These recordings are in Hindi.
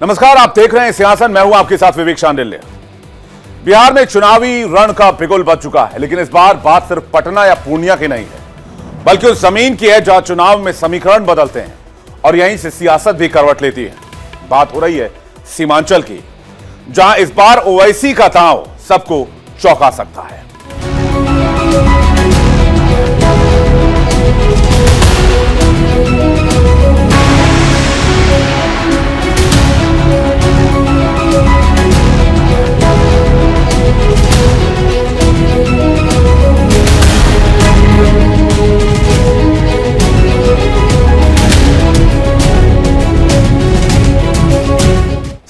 नमस्कार, आप देख रहे हैं सियासत। मैं हूं आपके साथ विवेक शांडिल्य। बिहार में चुनावी रण का बिगुल बज चुका है, लेकिन इस बार बात सिर्फ पटना या पूर्णिया की नहीं है, बल्कि उस जमीन की है जहां चुनाव में समीकरण बदलते हैं और यहीं से सियासत भी करवट लेती है। बात हो रही है सीमांचल की, जहां इस बार ओवैसी का दांव सबको चौंका सकता है।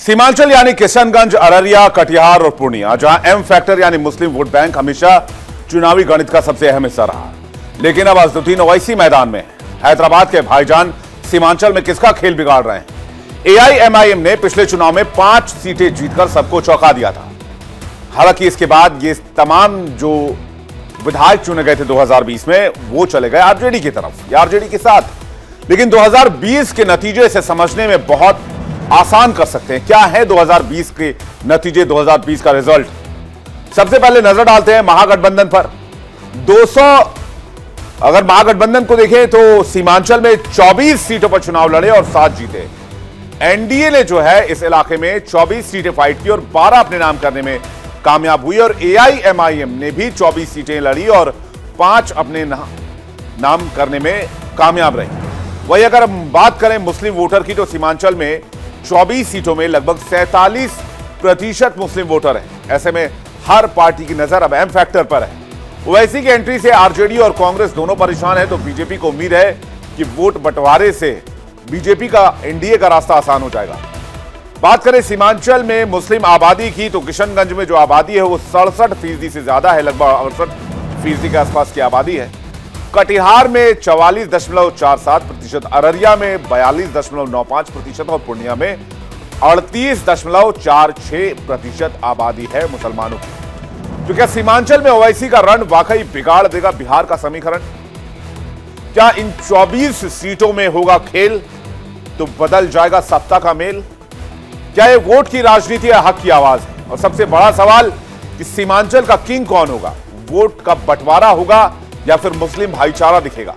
सीमांचल यानी किशनगंज, अररिया, कटिहार और पूर्णिया, जहां एम फैक्टर यानी मुस्लिम वोट बैंक हमेशा चुनावी गणित का सबसे अहम हिस्सा रहा, लेकिन अब अजदुद्दीन ओवैसी मैदान में है। हैदराबाद के भाईजान सीमांचल में किसका खेल बिगाड़ रहे हैं? एआईएमआईएम ने पिछले चुनाव में 5 सीटें जीतकर सबको चौंका दिया था। हालांकि इसके बाद ये तमाम जो विधायक चुने गए थे 2020 में, वो चले गए आरजेडी की तरफ या आरजेडी के साथ। लेकिन 2020 के नतीजे से समझने में बहुत आसान कर सकते हैं। क्या है 2020 के नतीजे, 2020 का रिजल्ट? सबसे पहले नजर डालते हैं महागठबंधन पर। 200 अगर महागठबंधन को देखें तो सीमांचल में 24 सीटों पर चुनाव लड़े और 7 जीते। एनडीए ने जो है इस इलाके में 24 सीटें फाइट की और 12 अपने नाम करने में कामयाब हुई, और एआईएमआईएम ने भी 24 सीटें लड़ी और 5 अपने नाम करने में कामयाब रही। वही अगर हम बात करें मुस्लिम वोटर की, तो सीमांचल में 24 सीटों में लगभग 47% मुस्लिम वोटर हैं। ऐसे में हर पार्टी की नजर अब एम फैक्टर पर है। ओवैसी की एंट्री से आरजेडी और कांग्रेस दोनों परेशान है, तो बीजेपी को उम्मीद है कि वोट बंटवारे से बीजेपी का, एनडीए का रास्ता आसान हो जाएगा। बात करें सीमांचल में मुस्लिम आबादी की, तो किशनगंज में जो आबादी है वो 67% से ज्यादा है, लगभग 68% के आसपास की आबादी है। कटिहार में 44.47%, अररिया में 42.95% और पूर्णिया में 38.46% आबादी है मुसलमानों की। तो क्या सीमांचल में ओवैसी का रण वाकई बिगाड़ देगा बिहार का समीकरण? क्या इन 24 सीटों में होगा खेल तो बदल जाएगा सत्ता का मेल? क्या ये वोट की राजनीति या हक की आवाज है? और सबसे बड़ा सवाल कि सीमांचल का किंग कौन होगा? वोट का बंटवारा होगा या फिर मुस्लिम भाईचारा दिखेगा?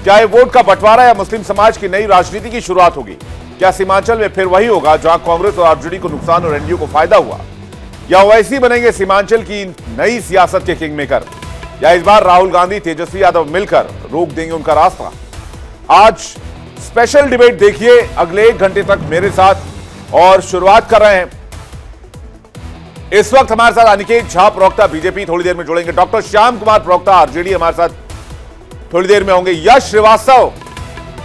क्या ये वोट का बंटवारा या मुस्लिम समाज की नई राजनीति की शुरुआत होगी? क्या सीमांचल में फिर वही होगा जहां कांग्रेस और आरजेडी को नुकसान और एनडीए को फायदा हुआ? या ओवैसी बनेंगे सीमांचल की नई सियासत के किंग मेकर? या इस बार राहुल गांधी, तेजस्वी यादव मिलकर रोक देंगे उनका रास्ता? आज स्पेशल डिबेट देखिए अगले 1 घंटे तक मेरे साथ, और शुरुआत कर रहे हैं इस वक्त हमारे साथ अनिकेत झा, प्रवक्ता बीजेपी, थोड़ी देर में जुड़ेंगे। डॉक्टर श्याम कुमार, प्रवक्ता आरजेडी, हमारे साथ थोड़ी देर में होंगे। यश श्रीवास्तव,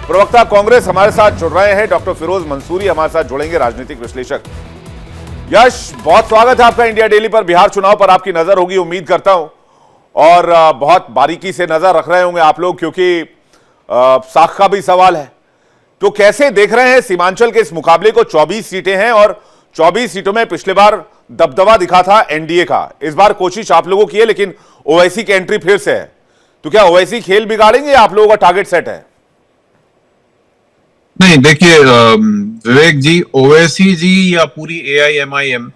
प्रवक्ता कांग्रेस, हमारे साथ जुड़ रहे हैं। डॉक्टर फिरोज मंसूरी हमारे साथ जुड़ेंगे, राजनीतिक विश्लेषक। यश, बहुत स्वागत है आपका इंडिया डेली पर। बिहार चुनाव पर आपकी नजर होगी उम्मीद करता हूं, और बहुत बारीकी से नजर रख रहे होंगे आप लोग, क्योंकि साख का भी सवाल है। तो कैसे देख रहे हैं सीमांचल के इस मुकाबले को? 24 सीटें हैं और 24 सीटों में पिछले बार दबदबा दिखा था एनडीए का। इस बार कोशिश आप लोगों की है, लेकिन ओवैसी की एंट्री फिर से है। तो क्या ओवैसी खेल बिगाड़ेंगे या आप लोगों का टारगेट सेट है? नहीं, देखिए विवेक जी, ओवैसी जी या पूरी एआईएमआईएम,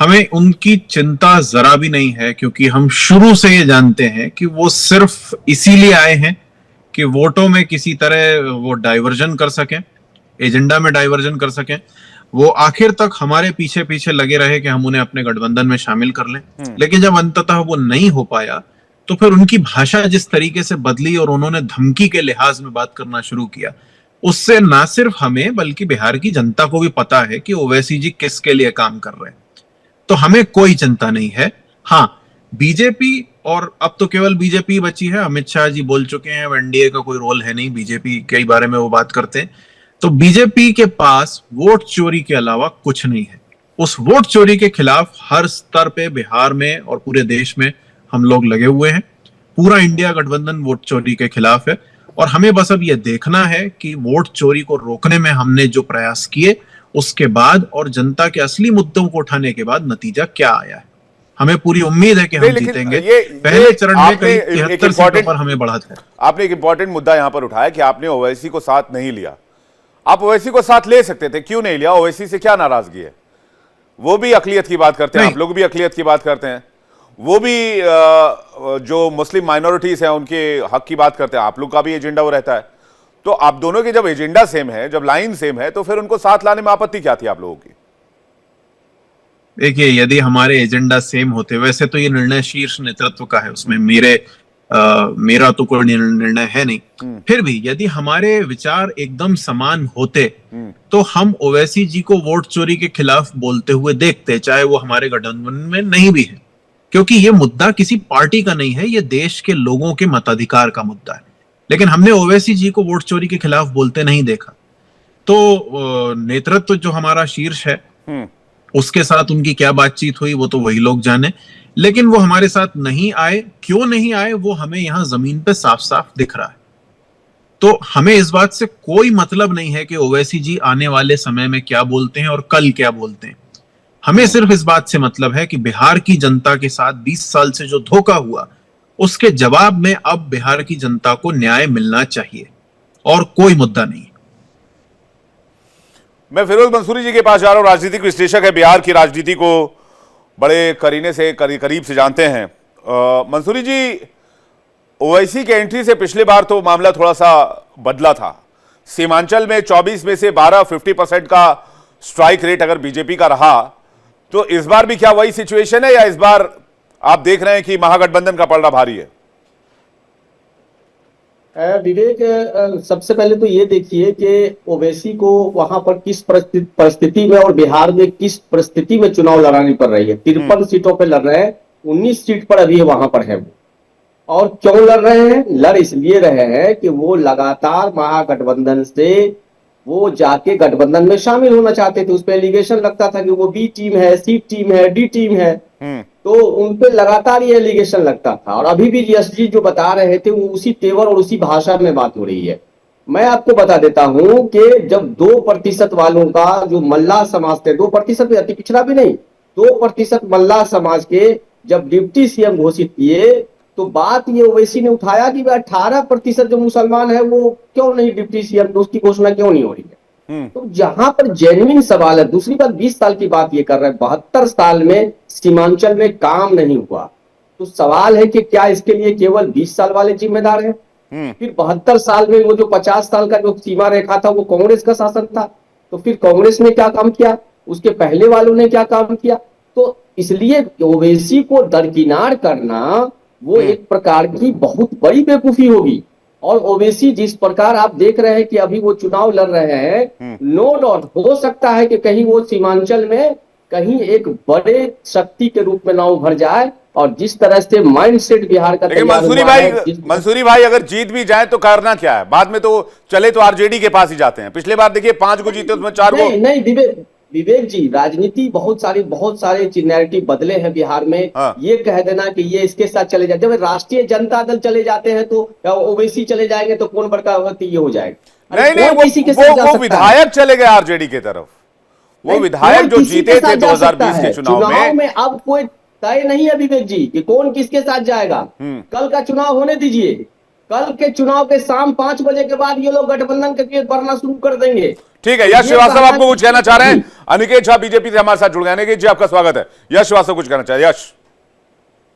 हमें उनकी चिंता जरा भी नहीं है, क्योंकि हम शुरू से ये जानते हैं कि वो सिर्फ इसीलिए आए हैं कि वोटों में किसी तरह वो डाइवर्जन कर सकें, एजेंडा में डाइवर्जन कर सकें। वो आखिर तक हमारे पीछे पीछे लगे रहे कि हम उन्हें अपने गठबंधन में शामिल कर लें। लेकिन जब अंततः वो नहीं हो पाया, तो फिर उनकी भाषा जिस तरीके से बदली और उन्होंने धमकी के लिहाज में बात करना शुरू किया, उससे ना सिर्फ हमें बल्कि बिहार की जनता को भी पता है कि ओवैसी जी किसके लिए काम कर रहे हैं। तो हमें कोई चिंता नहीं है। हाँ, बीजेपी, और अब तो केवल बीजेपी बची है, अमित शाह जी बोल चुके हैं एनडीए का कोई रोल है नहीं, बीजेपी के बारे में वो बात करते हैं। तो बीजेपी के पास वोट चोरी के अलावा कुछ नहीं है। उस वोट चोरी के खिलाफ हर स्तर पे बिहार में और पूरे देश में हम लोग लगे हुए हैं। पूरा इंडिया गठबंधन वोट चोरी के खिलाफ है, और हमें बस अब ये देखना है कि वोट चोरी को रोकने में हमने जो प्रयास किए उसके बाद और जनता के असली मुद्दों को उठाने के बाद नतीजा क्या आया है। हमें पूरी उम्मीद है कि हम जीतेंगे। पहले चरण में करीब 73 सीटों पर हमें बढ़त है। आपने एक इंपॉर्टेंट मुद्दा यहां पर उठाया कि आपने ओवैसी को साथ नहीं लिया। आप ओवैसी को साथ ले सकते थे, क्यों नहीं लिया? ओवैसी से क्या नाराजगी है? वो भी अकलियत की बात करते हैं, आप लोग भी अकलियत की बात करते हैं, वो भी जो मुस्लिम माइनॉरिटीज हैं उनके हक की बात करते हैं, आप लोग का भी एजेंडा वो रहता है। तो आप दोनों के जब एजेंडा सेम है, जब लाइन सेम है, तो फिर उनको साथ लाने में आपत्ति क्या थी आप लोगों की? देखिए, यदि हमारे एजेंडा सेम होते, वैसे तो ये निर्णय शीर्ष नेतृत्व का है, उसमें मेरा तो कोई निर्णय है नहीं। फिर भी यदि हमारे विचार एकदम समान होते तो हम ओवैसी जी को वोट चोरी के खिलाफ बोलते हुए देखते, चाहे वो हमारे गठबंधन में नहीं भी है, क्योंकि ये मुद्दा किसी पार्टी का नहीं है, ये देश के लोगों के मताधिकार का मुद्दा है। लेकिन हमने ओवैसी जी को वोट चोरी के खिलाफ बोलते नहीं देखा। तो नेतृत्व जो हमारा शीर्ष है, उसके साथ उनकी क्या बातचीत हुई वो तो वही लोग जाने, लेकिन वो हमारे साथ नहीं आए। क्यों नहीं आए वो हमें यहां जमीन पे साफ साफ दिख रहा है। तो हमें इस बात से कोई मतलब नहीं है कि ओवैसी जी आने वाले समय में क्या बोलते हैं और कल क्या बोलते हैं। हमें सिर्फ इस बात से मतलब है कि बिहार की जनता के साथ 20 साल से जो धोखा हुआ, उसके जवाब में अब बिहार की जनता को न्याय मिलना चाहिए, और कोई मुद्दा नहीं। मैं फिरोज मंसूरी जी के पास जा रहा हूं, राजनीतिक विश्लेषक है, बिहार की राजनीति को बड़े करीने से करीब से जानते हैं। मंसूरी जी, ओवैसी के एंट्री से पिछले बार तो मामला थोड़ा सा बदला था। सीमांचल में 24 में से 12 50% का स्ट्राइक रेट अगर बीजेपी का रहा, तो इस बार भी क्या वही सिचुएशन है, या इस बार आप देख रहे हैं कि महागठबंधन का पलड़ा भारी है? विवेक, सबसे पहले तो ये देखिए कि ओवैसी को वहां पर किस परिस्थिति में और बिहार में किस परिस्थिति में चुनाव लड़ानी पड़ रही है। 53 सीटों पे लड़ रहे हैं, 19 सीट पर अभी वहां पर है वो। और क्यों लड़ रहे हैं? लड़ इसलिए रहे हैं कि वो लगातार महागठबंधन से वो जाके गठबंधन में शामिल होना चाहते थे। उस पर एलिगेशन लगता था कि वो बी टीम है, सी टीम है, डी टीम है, तो उन पे लगातार ये एलिगेशन लगता था। और अभी भी यश जी जो बता रहे थे वो उसी तेवर और उसी भाषा में बात हो रही है। मैं आपको बता देता हूं कि जब 2% वालों का जो मल्लाह समाज थे, 2% भी अति पिछड़ा भी नहीं, 2% मल्लाह समाज के जब डिप्टी सीएम घोषित किए, तो बात ये ओवैसी ने उठाया कि 18% जो मुसलमान है वो क्यों नहीं डिप्टी सीएम, तो उसकी घोषणा क्यों नहीं हो रही है। तो जहां पर जेन्युइन सवाल है। दूसरी बात, 20 साल की बात ये कर रहे हैं, 72 साल में सीमांचल में काम नहीं हुआ, तो सवाल है कि क्या इसके लिए केवल 20 साल वाले जिम्मेदार हैं? फिर 72 साल में वो जो 50 साल का जो सीमा रेखा था वो कांग्रेस का शासन था, तो फिर कांग्रेस ने क्या काम किया, उसके पहले वालों ने क्या काम किया? तो इसलिए ओवैसी को दरकिनार करना वो एक प्रकार की बहुत बड़ी बेवकूफी होगी। और ओवैसी जिस प्रकार आप देख रहे हैं कि अभी वो चुनाव लड़ रहे हैं, नो डाउट हो सकता है कि कहीं वो सीमांचल में कहीं एक बड़े शक्ति के रूप में ना उभर जाए। और जिस तरह से माइंडसेट बिहार का लेकिन मंसूरी भाई अगर जीत भी जाए तो करना क्या है? बाद में तो चले तो आरजेडी के पास ही जाते हैं। पिछले बार देखिए 5 को जीते, उसमें 4 को नहीं। विवेक जी, राजनीति बहुत सारे नैरेटिव बदले हैं बिहार में। ये कह देना कि ये इसके साथ चले जाते, जब राष्ट्रीय जनता दल चले जाते हैं तो ओवैसी चले जाएंगे तो कौन बड़का ये हो जाएगा? नहीं, वो विधायक चले गए आरजेडी की तरफ। वो विधायक जो जीते थे 2020 के चुनाव में अब कोई तय नहीं है विवेक जी कि कौन किसके साथ जाएगा। कल का चुनाव होने दीजिए, कल के चुनाव के शाम 5 बजे के बाद ये लोग गठबंधन के लिए बढ़ना शुरू कर देंगे। ठीक है, यश श्रीवास्तव आपको कुछ कहना चाह रहे हैं? अनिकेत झा बीजेपी से हमारे साथ जुड़ गए। अनिकेत जी आपका स्वागत है। यश श्रीवास्तव कुछ कहना चाह रहे हैं? यश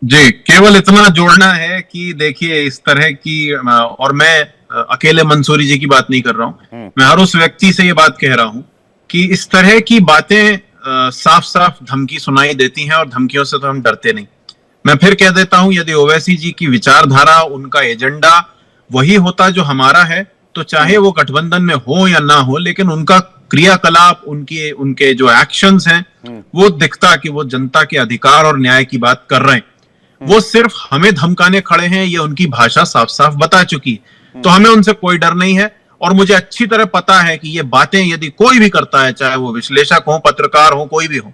जी, केवल इतना जोड़ना है कि देखिए इस तरह की, और मैं अकेले मंसूरी जी की बात नहीं कर रहा हूं, मैं हर उस व्यक्ति से ये बात कह रहा हूं कि इस तरह की बातें साफ साफ धमकी सुनाई देती हैं, और धमकियों से तो हम डरते नहीं। मैं फिर कह देता हूं, यदि ओवैसी जी की विचारधारा, उनका एजेंडा वही होता जो हमारा है, तो चाहे वो गठबंधन में हो या ना हो, लेकिन उनका क्रियाकलाप, उनके जो एक्शंस हैं, वो दिखता कि वो जनता के अधिकार और न्याय की बात कर रहे हैं। वो सिर्फ हमें धमकाने खड़े हैं, ये उनकी भाषा साफ साफ बता चुकी। तो हमें उनसे कोई डर नहीं है, और मुझे अच्छी तरह पता है कि ये बातें यदि कोई भी करता है, चाहे वो विश्लेषक हो, पत्रकार हो, कोई भी हो,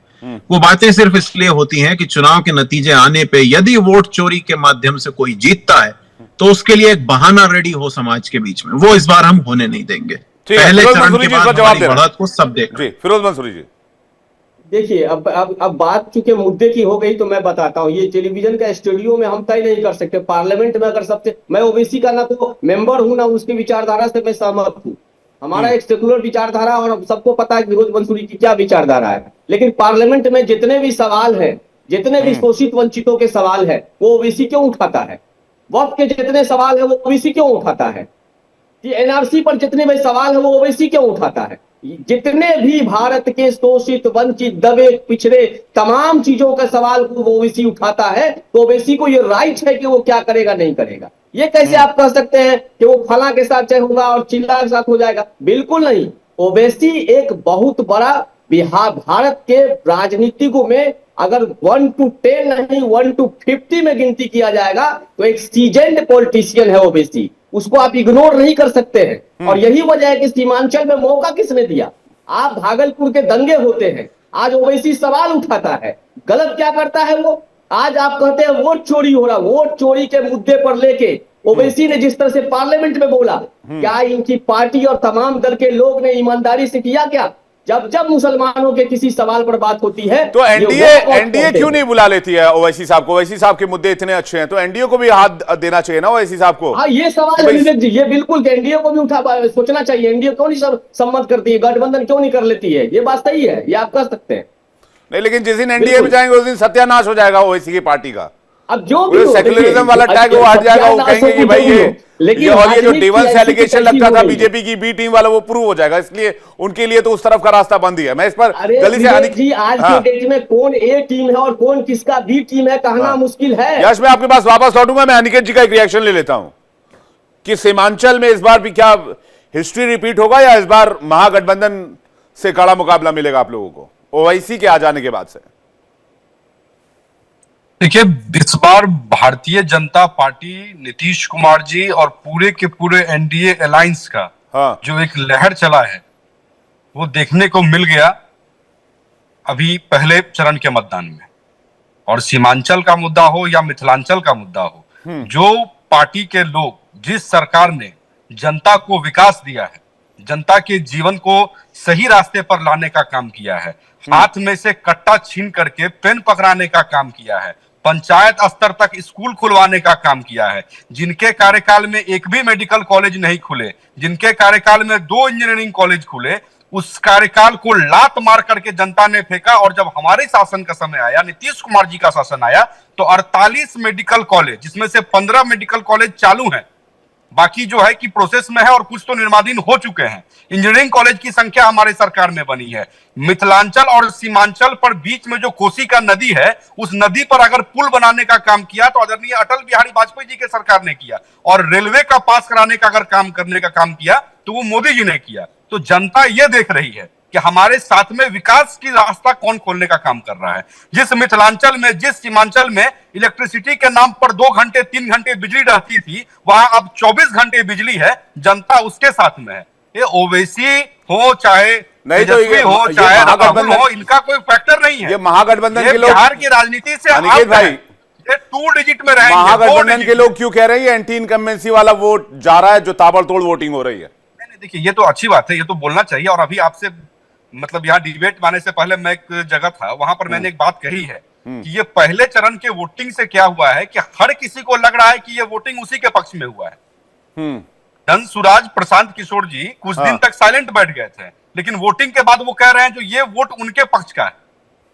वो बातें सिर्फ इसलिए होती हैं कि चुनाव के नतीजे आने पे यदि वोट चोरी के माध्यम से कोई जीतता है तो उसके लिए एक बहाना रेडी हो समाज के बीच में। वो इस बार हम होने नहीं देंगे। पहले चरण के बाद हमारी बढ़त को सब देख रहे हैं। फिरोज मंसूरी जी देखिए, अब बात चूंकि मुद्दे की हो गई तो मैं बताता हूँ। ये टेलीविजन का स्टूडियो में हम तय नहीं कर सकते, पार्लियामेंट में अगर सबसे, मैं ओबीसी का ना तो मेंबर हूं ना उसकी विचारधारा से मैं सहमत हूँ, हमारा एक सेकुलर विचारधारा, और सबको पता है फिरोज मंसूरी की क्या विचारधारा है। लेकिन पार्लियामेंट में जितने भी सवाल हैं, जितने भी शोषित वंचितों के सवाल है, वो ओबीसी क्यों उठाता है? वक्त के जितने सवाल है वो ओबीसी क्यों उठाता है? कि एनआरसी पर जितने भी सवाल है वो ओबीसी क्यों उठाता है? जितने भी भारत के शोषित वंचित दबे पिछड़े तमाम चीजों का सवाल को वो ओबीसी उठाता है, तो ओबीसी को ये राइट है कि वो क्या करेगा नहीं करेगा। ये कैसे आप कह सकते हैं कि वो फला के साथ चाहे होगा और चिल्ला के साथ हो जाएगा? बिल्कुल नहीं। ओबीसी एक बहुत बड़ा बिहार भारत के राजनीतिकों में अगर 1 to 10 नहीं 1 to 50 में गिनती किया जाएगा तो एक सीजेंड पॉलिटिशियन है ओबीसी। उसको आप इग्नोर नहीं कर सकते हैं। और यही वजह है कि सीमांचल में मौका किसने दिया? आप भागलपुर के दंगे होते हैं, आज ओवैसी सवाल उठाता है। गलत क्या करता है वो? आज आप कहते हैं वोट चोरी हो रहा, वोट चोरी के मुद्दे पर लेके ओवैसी ने जिस तरह से पार्लियामेंट में बोला, क्या इनकी पार्टी और तमाम दल के लोग ने ईमानदारी से किया क्या? जब जब मुसलमानों के किसी सवाल पर बात होती है तो एनडीए क्यों नहीं बुला लेती है ओवैसी साहब को? ओवैसी साहब के मुद्दे इतने अच्छे हैं तो एनडीए को भी हाथ देना चाहिए ना ओवैसी साहब को। हाँ, ये सवाल है विवेक जी, ये बिल्कुल एनडीए को भी सोचना चाहिए। एनडीए क्यों नहीं सब सम्मत करती है, गठबंधन क्यों नहीं कर लेती है? ये बात सही है, ये आप कह सकते हैं। नहीं, लेकिन जिस दिन एनडीए में जाएंगे उस दिन सत्यानाश हो जाएगा ओवैसी की पार्टी का। अब जो भी सेक्युलरिज्म वाला टैग वो हट जाएगा, वो कहेंगे कि भाई ये और ये जो D1 एलिगेशन लगता था बीजेपी की बी टीम वाला वो प्रूव हो जाएगा, इसलिए उनके लिए तो उस तरफ का रास्ता बंद ही है। मैं इस पर जल्दी से जी, आज के डेट में कौन ए टीम है और कौन किसका बी टीम है कहना मुश्किल है। यश, मैं आपके पास वापस लौटूंगा, मैं अनिकेत जी का एक रिएक्शन ले लेता हूं कि सीमांचल में इस बार भी क्या हिस्ट्री रिपीट होगा या इस बार महागठबंधन से कड़ा मुकाबला मिलेगा आप लोगों को ओवैसी के आ जाने के बाद से? देखिए, इस बार भारतीय जनता पार्टी नीतीश कुमार जी और पूरे के पूरे एनडीए अलायंस का जो एक लहर चला है वो देखने को मिल गया अभी पहले चरण के मतदान में। और सीमांचल का मुद्दा हो या मिथिलांचल का मुद्दा हो, जो पार्टी के लोग, जिस सरकार ने जनता को विकास दिया है, जनता के जीवन को सही रास्ते पर लाने का काम किया है, हाथ में से कट्टा छीन करके पेन पकड़ाने का काम किया है, पंचायत स्तर तक स्कूल खुलवाने का काम किया है, जिनके कार्यकाल में एक भी मेडिकल कॉलेज नहीं खुले, जिनके कार्यकाल में 2 इंजीनियरिंग कॉलेज खुले, उस कार्यकाल को लात मार करके जनता ने फेंका। और जब हमारे शासन का समय आया, नीतीश कुमार जी का शासन आया, तो 48 मेडिकल कॉलेज, जिसमें से 15 मेडिकल कॉलेज चालू हैं, बाकी जो है कि प्रोसेस में है और कुछ तो निर्माणाधीन हो चुके हैं। इंजीनियरिंग कॉलेज की संख्या हमारे सरकार में बनी है। मिथिलांचल और सीमांचल पर बीच में जो कोसी का नदी है, उस नदी पर अगर पुल बनाने का काम किया तो आदरणीय अटल बिहारी वाजपेयी जी के सरकार ने किया। और रेलवे का पास कराने का अगर काम करने का काम किया तो वो मोदी जी ने किया। तो जनता ये देख रही है कि हमारे साथ में विकास की रास्ता कौन खोलने का काम कर रहा है। जिस मिथिलांचल में, जिस सीमांचल में इलेक्ट्रिसिटी के नाम पर 2 घंटे 3 घंटे बिजली रहती थी, वहां अब 24 घंटे बिजली है। जनता उसके साथ में है। ये ओवैसी हो चाहे नहीं तो ये हो चाहे राहुल हो, इनका कोई फैक्टर नहीं है। ये महागठबंधन के लोग बिहार की राजनीति से अनिकेत भाई, ये 2 डिजिट में रहेंगे। महागठबंधन के लोग क्यों कह रहे हैं एंटी इनकम्बेंसी वाला वोट जा रहा है, जो ताबड़तोड़ वोटिंग हो रही है? देखिए, ये तो अच्छी बात है, ये तो बोलना चाहिए। और अभी आपसे मतलब यहाँ डिबेट आने से पहले मैं एक जगह था, वहां पर मैंने एक बात कही है कि ये पहले चरण के वोटिंग से क्या हुआ है कि हर किसी को लग रहा है कि ये वोटिंग उसी के पक्ष में हुआ है। धनसुराज प्रशांत किशोर जी कुछ दिन तक साइलेंट बैठ गए थे, लेकिन वोटिंग के बाद वो कह रहे हैं जो ये वोट उनके पक्ष का है।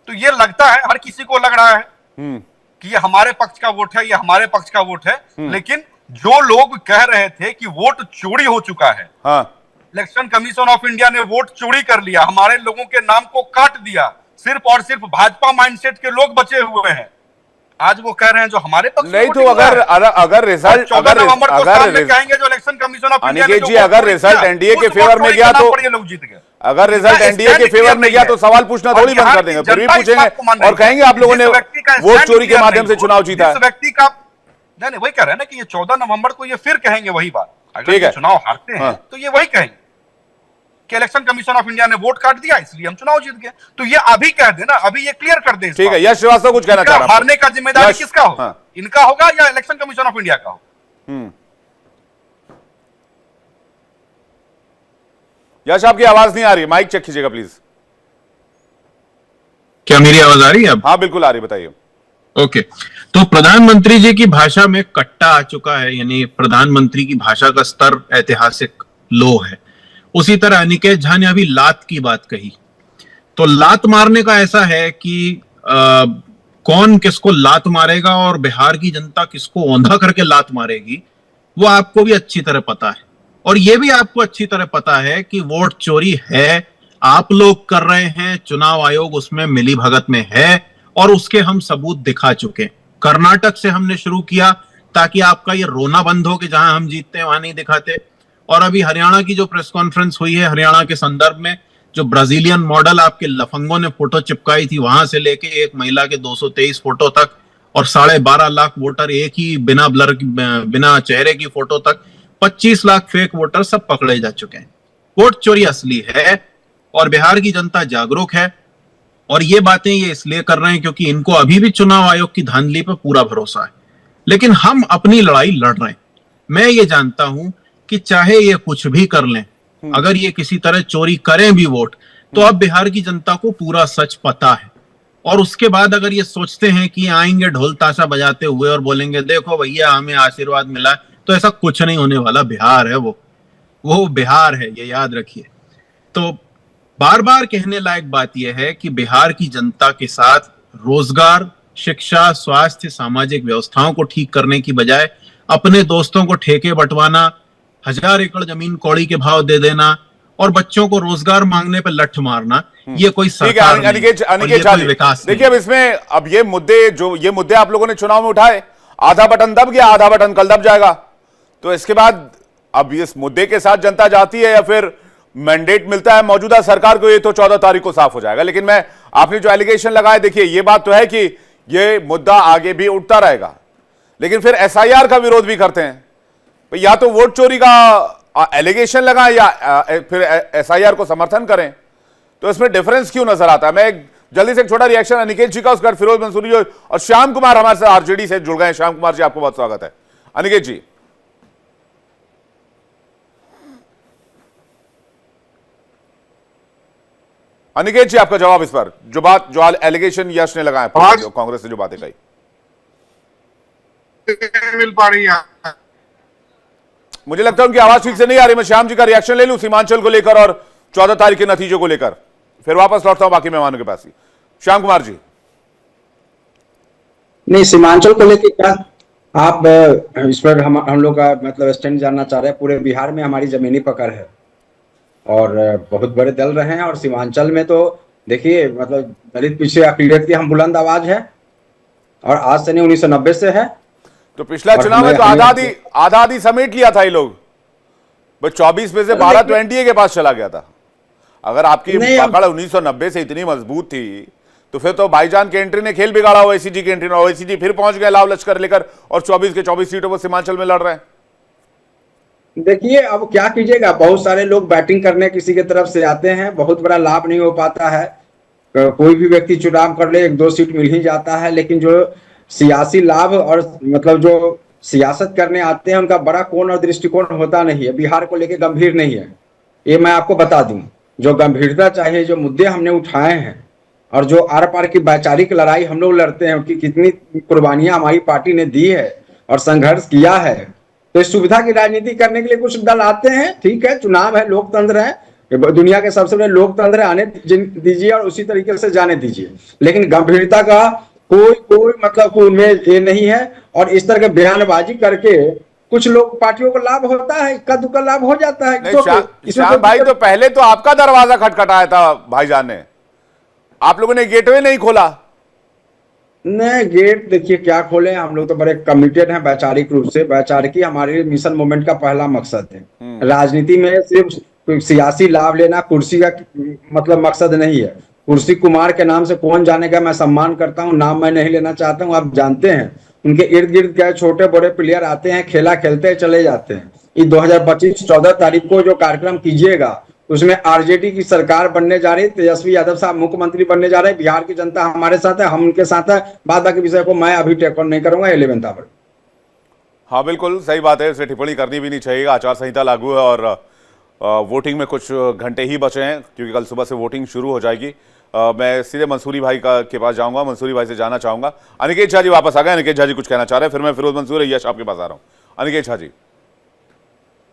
तो ये लगता है हर किसी को लग रहा है कि ये हमारे पक्ष का वोट है, ये हमारे पक्ष का वोट है। लेकिन जो लोग कह रहे थे कि वोट चोरी हो चुका है, इलेक्शन कमीशन ऑफ इंडिया ने वोट चोरी कर लिया, हमारे लोगों के नाम को काट दिया, सिर्फ और सिर्फ भाजपा माइंडसेट के लोग बचे हुए हैं, आज वो कह रहे हैं जो हमारे पक्ष नहीं। तो अगर रिजल्ट कहेंगे जो election commission of India Aniket ji, अगर रिजल्ट एनडीए के फेवर में गया तो ये लोग जीत गए। अगर रिजल्ट एनडीए के फेवर में गया तो सवाल पूछना थोड़ी बंद कर देंगे, फिर भी पूछेंगे और कहेंगे आप लोगों ने वोट चोरी के माध्यम से चुनाव जीता है। व्यक्ति का नहीं, वही कह रहे हैं ना कि ये 14 नवंबर को ये फिर कहेंगे वही बात। अगर चुनाव हारते हैं तो ये वही कहेंगे कि इलेक्शन कमीशन ऑफ इंडिया ने वोट काट दिया इसलिए हम चुनाव जीत गए। तो ये अभी कह देना, अभी ये क्लियर कर दे। ठीक है, यश श्रीवास्तव कुछ कहना चाह रहा है। हारने का जिम्मेदारी किसका हो? इनका होगा या इलेक्शन कमीशन ऑफ इंडिया का हो? यश, आपकी आवाज नहीं आ रही, माइक चेक कीजिएगा प्लीज। क्या मेरी आवाज आ रही है अब? हाँ बिल्कुल आ रही, बताइए। ओके, तो प्रधानमंत्री जी की भाषा में कट्टा आ चुका है, यानी प्रधानमंत्री की भाषा का स्तर ऐतिहासिक लो है। उसी तरह अनिकेत झा ने अभी लात की बात कही, तो लात मारने का ऐसा है कि कौन किसको लात मारेगा और बिहार की जनता किसको औंधा करके लात मारेगी वो आपको भी अच्छी तरह पता है। और ये भी आपको अच्छी तरह पता है कि वोट चोरी है, आप लोग कर रहे हैं, चुनाव आयोग उसमें मिली भगत में है और उसके हम सबूत दिखा चुके। कर्नाटक से हमने शुरू किया ताकि आपका ये रोना बंद हो कि जहां हम जीतते हैं वहां नहीं दिखाते। और अभी हरियाणा की जो प्रेस कॉन्फ्रेंस हुई है, हरियाणा के संदर्भ में जो ब्राजीलियन मॉडल आपके लफंगों ने फोटो चिपकाई थी, वहां से लेके एक महिला के 223 फोटो तक और 12.5 लाख वोटर एक ही बिना चेहरे की फोटो तक, 25 लाख फेक वोटर सब पकड़े जा चुके हैं। वोट चोरी असली है और बिहार की जनता जागरूक है। और ये बातें ये इसलिए कर रहे हैं क्योंकि इनको अभी भी चुनाव आयोग की धांधली पर पूरा भरोसा है, लेकिन हम अपनी लड़ाई लड़ रहे हैं। मैं ये जानता हूं कि चाहे ये कुछ भी कर लें, अगर ये किसी तरह चोरी करें भी वोट, तो अब बिहार की जनता को पूरा सच पता है। और उसके बाद अगर ये सोचते हैं कि आएंगे ढोल ताशा बजाते हुए और बोलेंगे देखो भैया हमें आशीर्वाद मिला है, तो ऐसा कुछ नहीं होने वाला। बिहार है वो बिहार है, ये याद रखिए। तो बार बार कहने लायक बात यह है कि बिहार की जनता के साथ रोजगार, शिक्षा, स्वास्थ्य, सामाजिक व्यवस्थाओं को ठीक करने की बजाय अपने दोस्तों को ठेके बंटवाना, 1000 एकड़ जमीन कौड़ी के भाव दे देना और बच्चों को रोजगार मांगने पर लठ मारना, ये कोई सरकार नहीं, अनिकेत झा, देखिए अब इसमें अब ये मुद्दे आप लोगों ने चुनाव में उठाए, आधा बटन दब गया, आधा बटन कल दब जाएगा। तो इसके बाद अब इस मुद्दे के साथ जनता जाती है या फिर मैंडेट मिलता है मौजूदा सरकार को, ये तो 14 तारीख को साफ हो जाएगा। लेकिन मैं आपने जो एलिगेशन लगाया, देखिए ये बात तो है कि ये मुद्दा आगे भी उठता रहेगा, लेकिन फिर एसआईआर का विरोध भी करते हैं। या तो वोट चोरी का एलिगेशन लगाएं या फिर एसआईआर को समर्थन करें, तो इसमें डिफरेंस क्यों नजर आता है? मैं जल्दी से एक छोटा रिएक्शन अनिकेत जी का, उसके बाद फिरोज मंसूरी जो और श्याम कुमार हमारे साथ आरजेडी से जुड़ गए। श्याम कुमार जी, आपको बहुत स्वागत है। अनिकेत जी, अनिकेत जी आपका जवाब इस पर, जो एलिगेशन यश ने लगाया, कांग्रेस से जो बातें कही मिल पा रही है। मुझे लगता है उनकी आवाज ठीक से नहीं आ रही। मैं श्याम जी का रिएक्शन ले लूं सीमांचल को लेकर और 14 तारीख के नतीजों को लेकर, फिर वापस लौटता हूं बाकी मेहमानों के पास ही। श्याम कुमार जी, नहीं सीमांचल को लेकर क्या आप इस पर हम लोग का मतलब स्टैंड जानना चाह रहे हैं? पूरे बिहार में हमारी जमीनी पकड़ है और बहुत बड़े दल रहे हैं, और सीमांचल में तो देखिए मतलब दलित पीछे अखिलेश की हम बुलंद आवाज है और आज से नहीं 1990 से है। तो पिछला चुनाव में तो आधा आधी समेट लिया था ये लोग, बस 24 में से 12 तो एनडीए के पास चला गया था। अगर आपकी पकड़ 1990 से इतनी मजबूत थी तो फिर तो भाईजान के एंट्री ने खेल बिगाड़ा, ओवैसी की एंट्री, ओवैसी फिर पहुंच गए लाव लश्कर लेकर और 24 के 24 सीटों पर सीमांचल में लड़ रहे हैं। देखिए अब क्या कीजिएगा, बहुत सारे लोग बैटिंग करने किसी के तरफ से आते हैं, बहुत बड़ा लाभ नहीं हो पाता है। कोई भी व्यक्ति चुनाव कर ले 1-2 सीट मिल ही जाता है, लेकिन जो सियासी लाभ और मतलब जो सियासत करने आते हैं उनका बड़ा कोण और दृष्टिकोण होता नहीं है, बिहार को लेके गंभीर नहीं है। ये मैं आपको बता दूं, जो गंभीरता चाहिए, जो मुद्दे हमने उठाए हैं और जो आर पार की वैचारिक लड़ाई हम लोग लड़ते हैं कि कितनी कुर्बानियां हमारी पार्टी ने दी है और संघर्ष किया है, तो इस सुविधा की राजनीति करने के लिए कुछ दल आते हैं। ठीक है, चुनाव है, लोकतंत्र है, दुनिया के सबसे बड़े लोकतंत्र है, आने दीजिए और उसी तरीके से जाने दीजिए, लेकिन गंभीरता का कोई मतलब उनमें ये नहीं है। और इस तरह के बयानबाजी करके कुछ लोग पार्टियों को लाभ होता है, इक्का दुक्का लाभ हो जाता है। श्याम भाई, तो पहले तो आपका दरवाजा खटखटाया था भाईजान ने, आप लोगों ने गेटवे नहीं खोला। नहीं, गेट देखिए क्या खोले, हम लोग तो बड़े कमिटेड हैं वैचारिक रूप से। वैचारिकी हमारे मिशन मूवमेंट का पहला मकसद है। राजनीति में सिर्फ सियासी लाभ लेना कुर्सी का मतलब मकसद नहीं है। कुर्सी कुमार के नाम से कौन जानेगा, मैं सम्मान करता हूं, नाम मैं नहीं लेना चाहता हूं। आप जानते हैं उनके इर्द गिर्द क्या छोटे बड़े प्लेयर आते हैं, खेला खेलते चले जाते हैं। ये 2025 14 तारीख को जो कार्यक्रम कीजिएगा उसमें आरजेडी की सरकार बनने जा रही है, तेजस्वी यादव साहब मुख्यमंत्री बनने जा रहे हैं, बिहार की जनता हमारे साथ है, हम उनके साथ है। बाद बाकी विषय को मैं अभी टेक ऑन नहीं करूंगा 11th आवर। हाँ बिल्कुल सही बात है, इसे टिप्पणी करनी भी नहीं चाहिए। आचार संहिता लागू है और वोटिंग में कुछ घंटे ही बचे हैं क्योंकि कल सुबह से वोटिंग शुरू हो जाएगी। मैं सीधे मंसूरी भाई के पास जाऊंगा, मंसूरी भाई से जानना चाहूंगा। अनिकेत झा जी वापस आ गए, अनिकेत झा जी कुछ कहना चाह रहे हैं, फिर मैं फिरोज मंसूर यश आपके पास आ रहा हूँ। अनिकेत झा जी,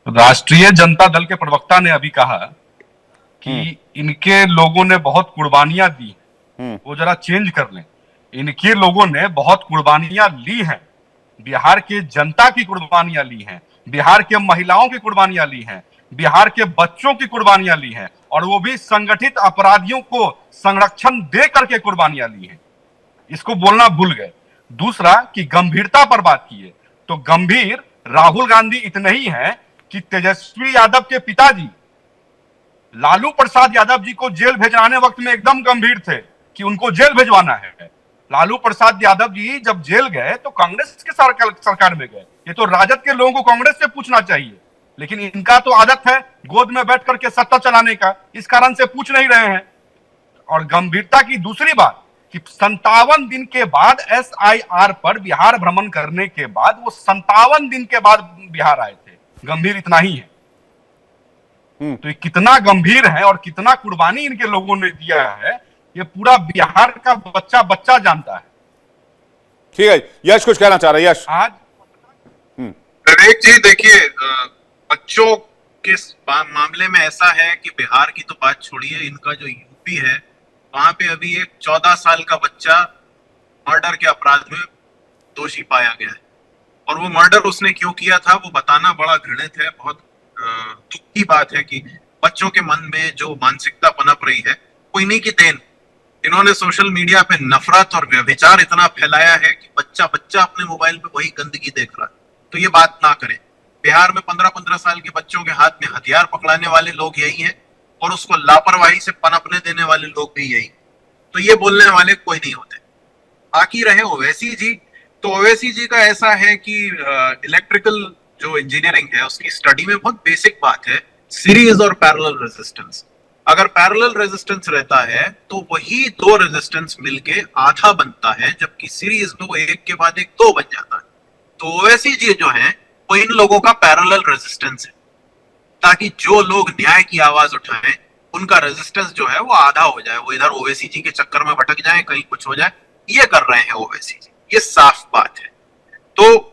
राष्ट्रीय जनता दल के प्रवक्ता ने अभी कहा कि इनके लोगों ने बहुत कुर्बानियां दी, वो जरा चेंज कर लें। इनके लोगों ने बहुत कुर्बानियां ली हैं, बिहार के जनता की कुर्बानियां ली हैं, बिहार के महिलाओं की कुर्बानियां ली हैं, बिहार के बच्चों की कुर्बानियां ली हैं, और वो भी संगठित अपराधियों को संरक्षण दे करके कुर्बानियां ली हैं। इसको बोलना भूल गए। दूसरा कि गंभीरता पर बात की है, तो गंभीर राहुल गांधी इतने ही हैं कि तेजस्वी यादव के पिताजी लालू प्रसाद यादव जी को जेल भेजवाने वक्त में एकदम गंभीर थे कि उनको जेल भेजवाना है। लालू प्रसाद यादव जी जब जेल गए तो कांग्रेस के सरकार में गए। ये तो राजद के लोगों को कांग्रेस से पूछना चाहिए, लेकिन इनका तो आदत है गोद में बैठ करके सत्ता चलाने का, इस कारण से पूछ नहीं रहे हैं। और गंभीरता की दूसरी बात कि 57 दिन के बाद SIR पर बिहार भ्रमण करने के बाद वो 57 दिन के बाद बिहार आए थे। गंभीर इतना ही है। तो ये कितना गंभीर है और कितना कुर्बानी इनके लोगों ने दिया है, ये पूरा बिहार का बच्चा बच्चा जानता है। ठीक है, यश कुछ कहना चाह रहे हैं। यश, आज विवेक जी देखिए, बच्चों के मामले में ऐसा है कि बिहार की तो बात छोड़िए, इनका जो यूपी है वहां पे अभी एक 14 साल का बच्चा मर्डर के अपराध में दोषी पाया गया है, और वो मर्डर उसने क्यों किया था वो बताना बड़ा घृणित है। बहुत दुख की बात है कि बच्चों के मन में जो मानसिकता पनप रही है वो इन्हीं की देन। इन्होंने सोशल मीडिया पे नफरत और व्यभिचार इतना फैलाया है कि बच्चा बच्चा अपने मोबाइल पे वही गंदगी देख रहा है। तो ये बात ना करें। बिहार में 15-15 साल के बच्चों के हाथ में हथियार पकड़ाने वाले लोग यही हैं, और उसको लापरवाही से पनपने देने वाले लोग भी यही। तो ये बोलने वाले कोई नहीं होते। बाकी रहे ओवैसी जी, तो ओवैसी जी का ऐसा है कि इलेक्ट्रिकल जो इंजीनियरिंग है उसकी स्टडी में बहुत बेसिक बात है सीरीज और पैरेलल रेजिस्टेंस। अगर पैरेलल रेजिस्टेंस रहता है तो वही दो रेजिस्टेंस मिलके आधा बनता है, जबकि सीरीज में वो एक के बाद एक दो बन जाता है। तो ओवैसी जी जो है वो इन लोगों का पैरेलल रेजिस्टेंस है, ताकि जो लोग न्याय की आवाज उठाएं उनका रेजिस्टेंस जो है वो आधा हो जाए, वो इधर ओवैसी जी के चक्कर में भटक जाए, कहीं कुछ हो जाए। ये कर रहे हैं ओवैसी जी, ये साफ बात है। तो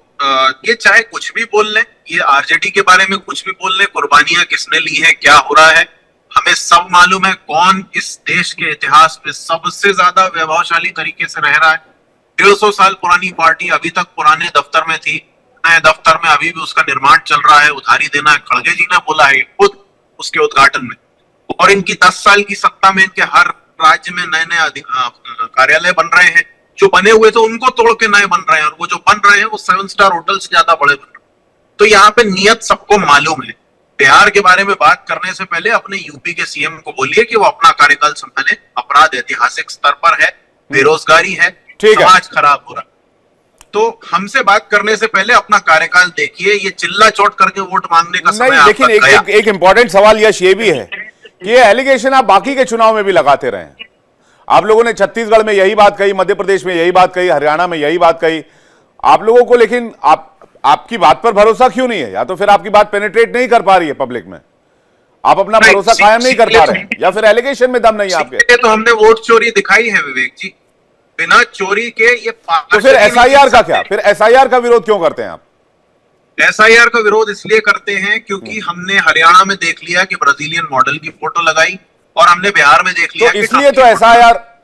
ये चाहे कुछ भी बोल लें, ये आरजेडी के बारे में कुछ भी बोल लें, कुर्बानियां किसने ली है, क्या हो रहा है, हमें सब मालूम है कौन इस देश के इतिहास में सबसे ज्यादा वैभवशाली तरीके से रह रहा है। 150 साल पुरानी पार्टी अभी तक पुराने दफ्तर में थी, नए दफ्तर में अभी भी उसका निर्माण चल रहा है, उधारी देना है। खड़गे जी ने बोला है खुद उसके उद्घाटन में। और इनकी 10 साल की सत्ता में इनके हर राज्य में नए नए कार्यालय बन रहे हैं। जो बने हुए थे उनको तोड़ के नए बन रहे हैं, और वो जो बन रहे हैं वो 7 स्टार होटल से ज्यादा बड़े बन रहे हैं। तो यहाँ पे नियत सबको मालूम है। बिहार के बारे में बात करने से पहले अपने यूपी के सीएम को बोलिए कि वो अपना कार्यकाल संभाले। अपराध ऐतिहासिक स्तर पर है, बेरोजगारी है, समाज खराब हो रहा। तो हमसे बात करने से पहले अपना कार्यकाल देखिए। ये चिल्ला चोट करके वोट मांगने का समय आपका लेकिन एक इंपॉर्टेंट सवाल यश ये भी है कि ये एलिगेशन आप बाकी के चुनाव में भी लगाते रहे हैं। आप लोगों ने छत्तीसगढ़ में यही बात कही, मध्य प्रदेश में यही बात कही, हरियाणा में यही बात कही आप लोगों को, लेकिन आपकी बात पर भरोसा क्यों नहीं है? या तो फिर आपकी बात पेनिट्रेट नहीं कर पा रही है पब्लिक में, आप अपना भरोसा कायम नहीं कर पा रहे हैं, या फिर एलिगेशन में दम नहीं है आपके। तो हमने वोट चोरी दिखाई है विवेक जी, बिना चोरी के ये। तो फिर SIR का क्या? फिर SIR का विरोध क्यों करते हैं आप? SIR का विरोध इसलिए करते हैं क्योंकि हमने हरियाणा में देख लिया कि ब्राजीलियन मॉडल की फोटो लगाई, और हमने बिहार में देख लिया तो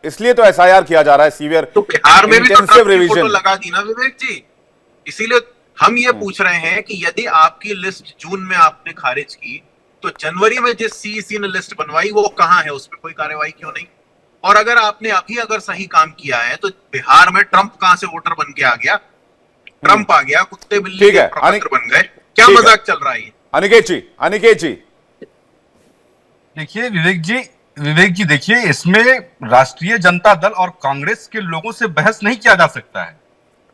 इसलिए तो SIR किया जा रहा है सीवियर। तो बिहार में भी तो ट्रम्प की फोटो लगा दी ना विवेक जी। इसीलिए हम ये पूछ रहे हैं कि यदि आपकी लिस्ट जून में आपने खारिज की, तो जनवरी में जिस CEC ने लिस्ट बनवाई वो कहां है, उस पर कोई कार्रवाई क्यों नहीं? और अगर आपने अगर सही काम किया है तो बिहार में ट्रंप कहां से वोटर बन के आ गया? ट्रंप आ गया, कुत्ते बिल्ली के प्रपत्र बन गए। क्या मजाक चल रहा है? अनिकेत जी देखिए विवेक जी देखिए, इसमें राष्ट्रीय जनता दल और कांग्रेस के लोगों से बहस नहीं किया जा सकता है।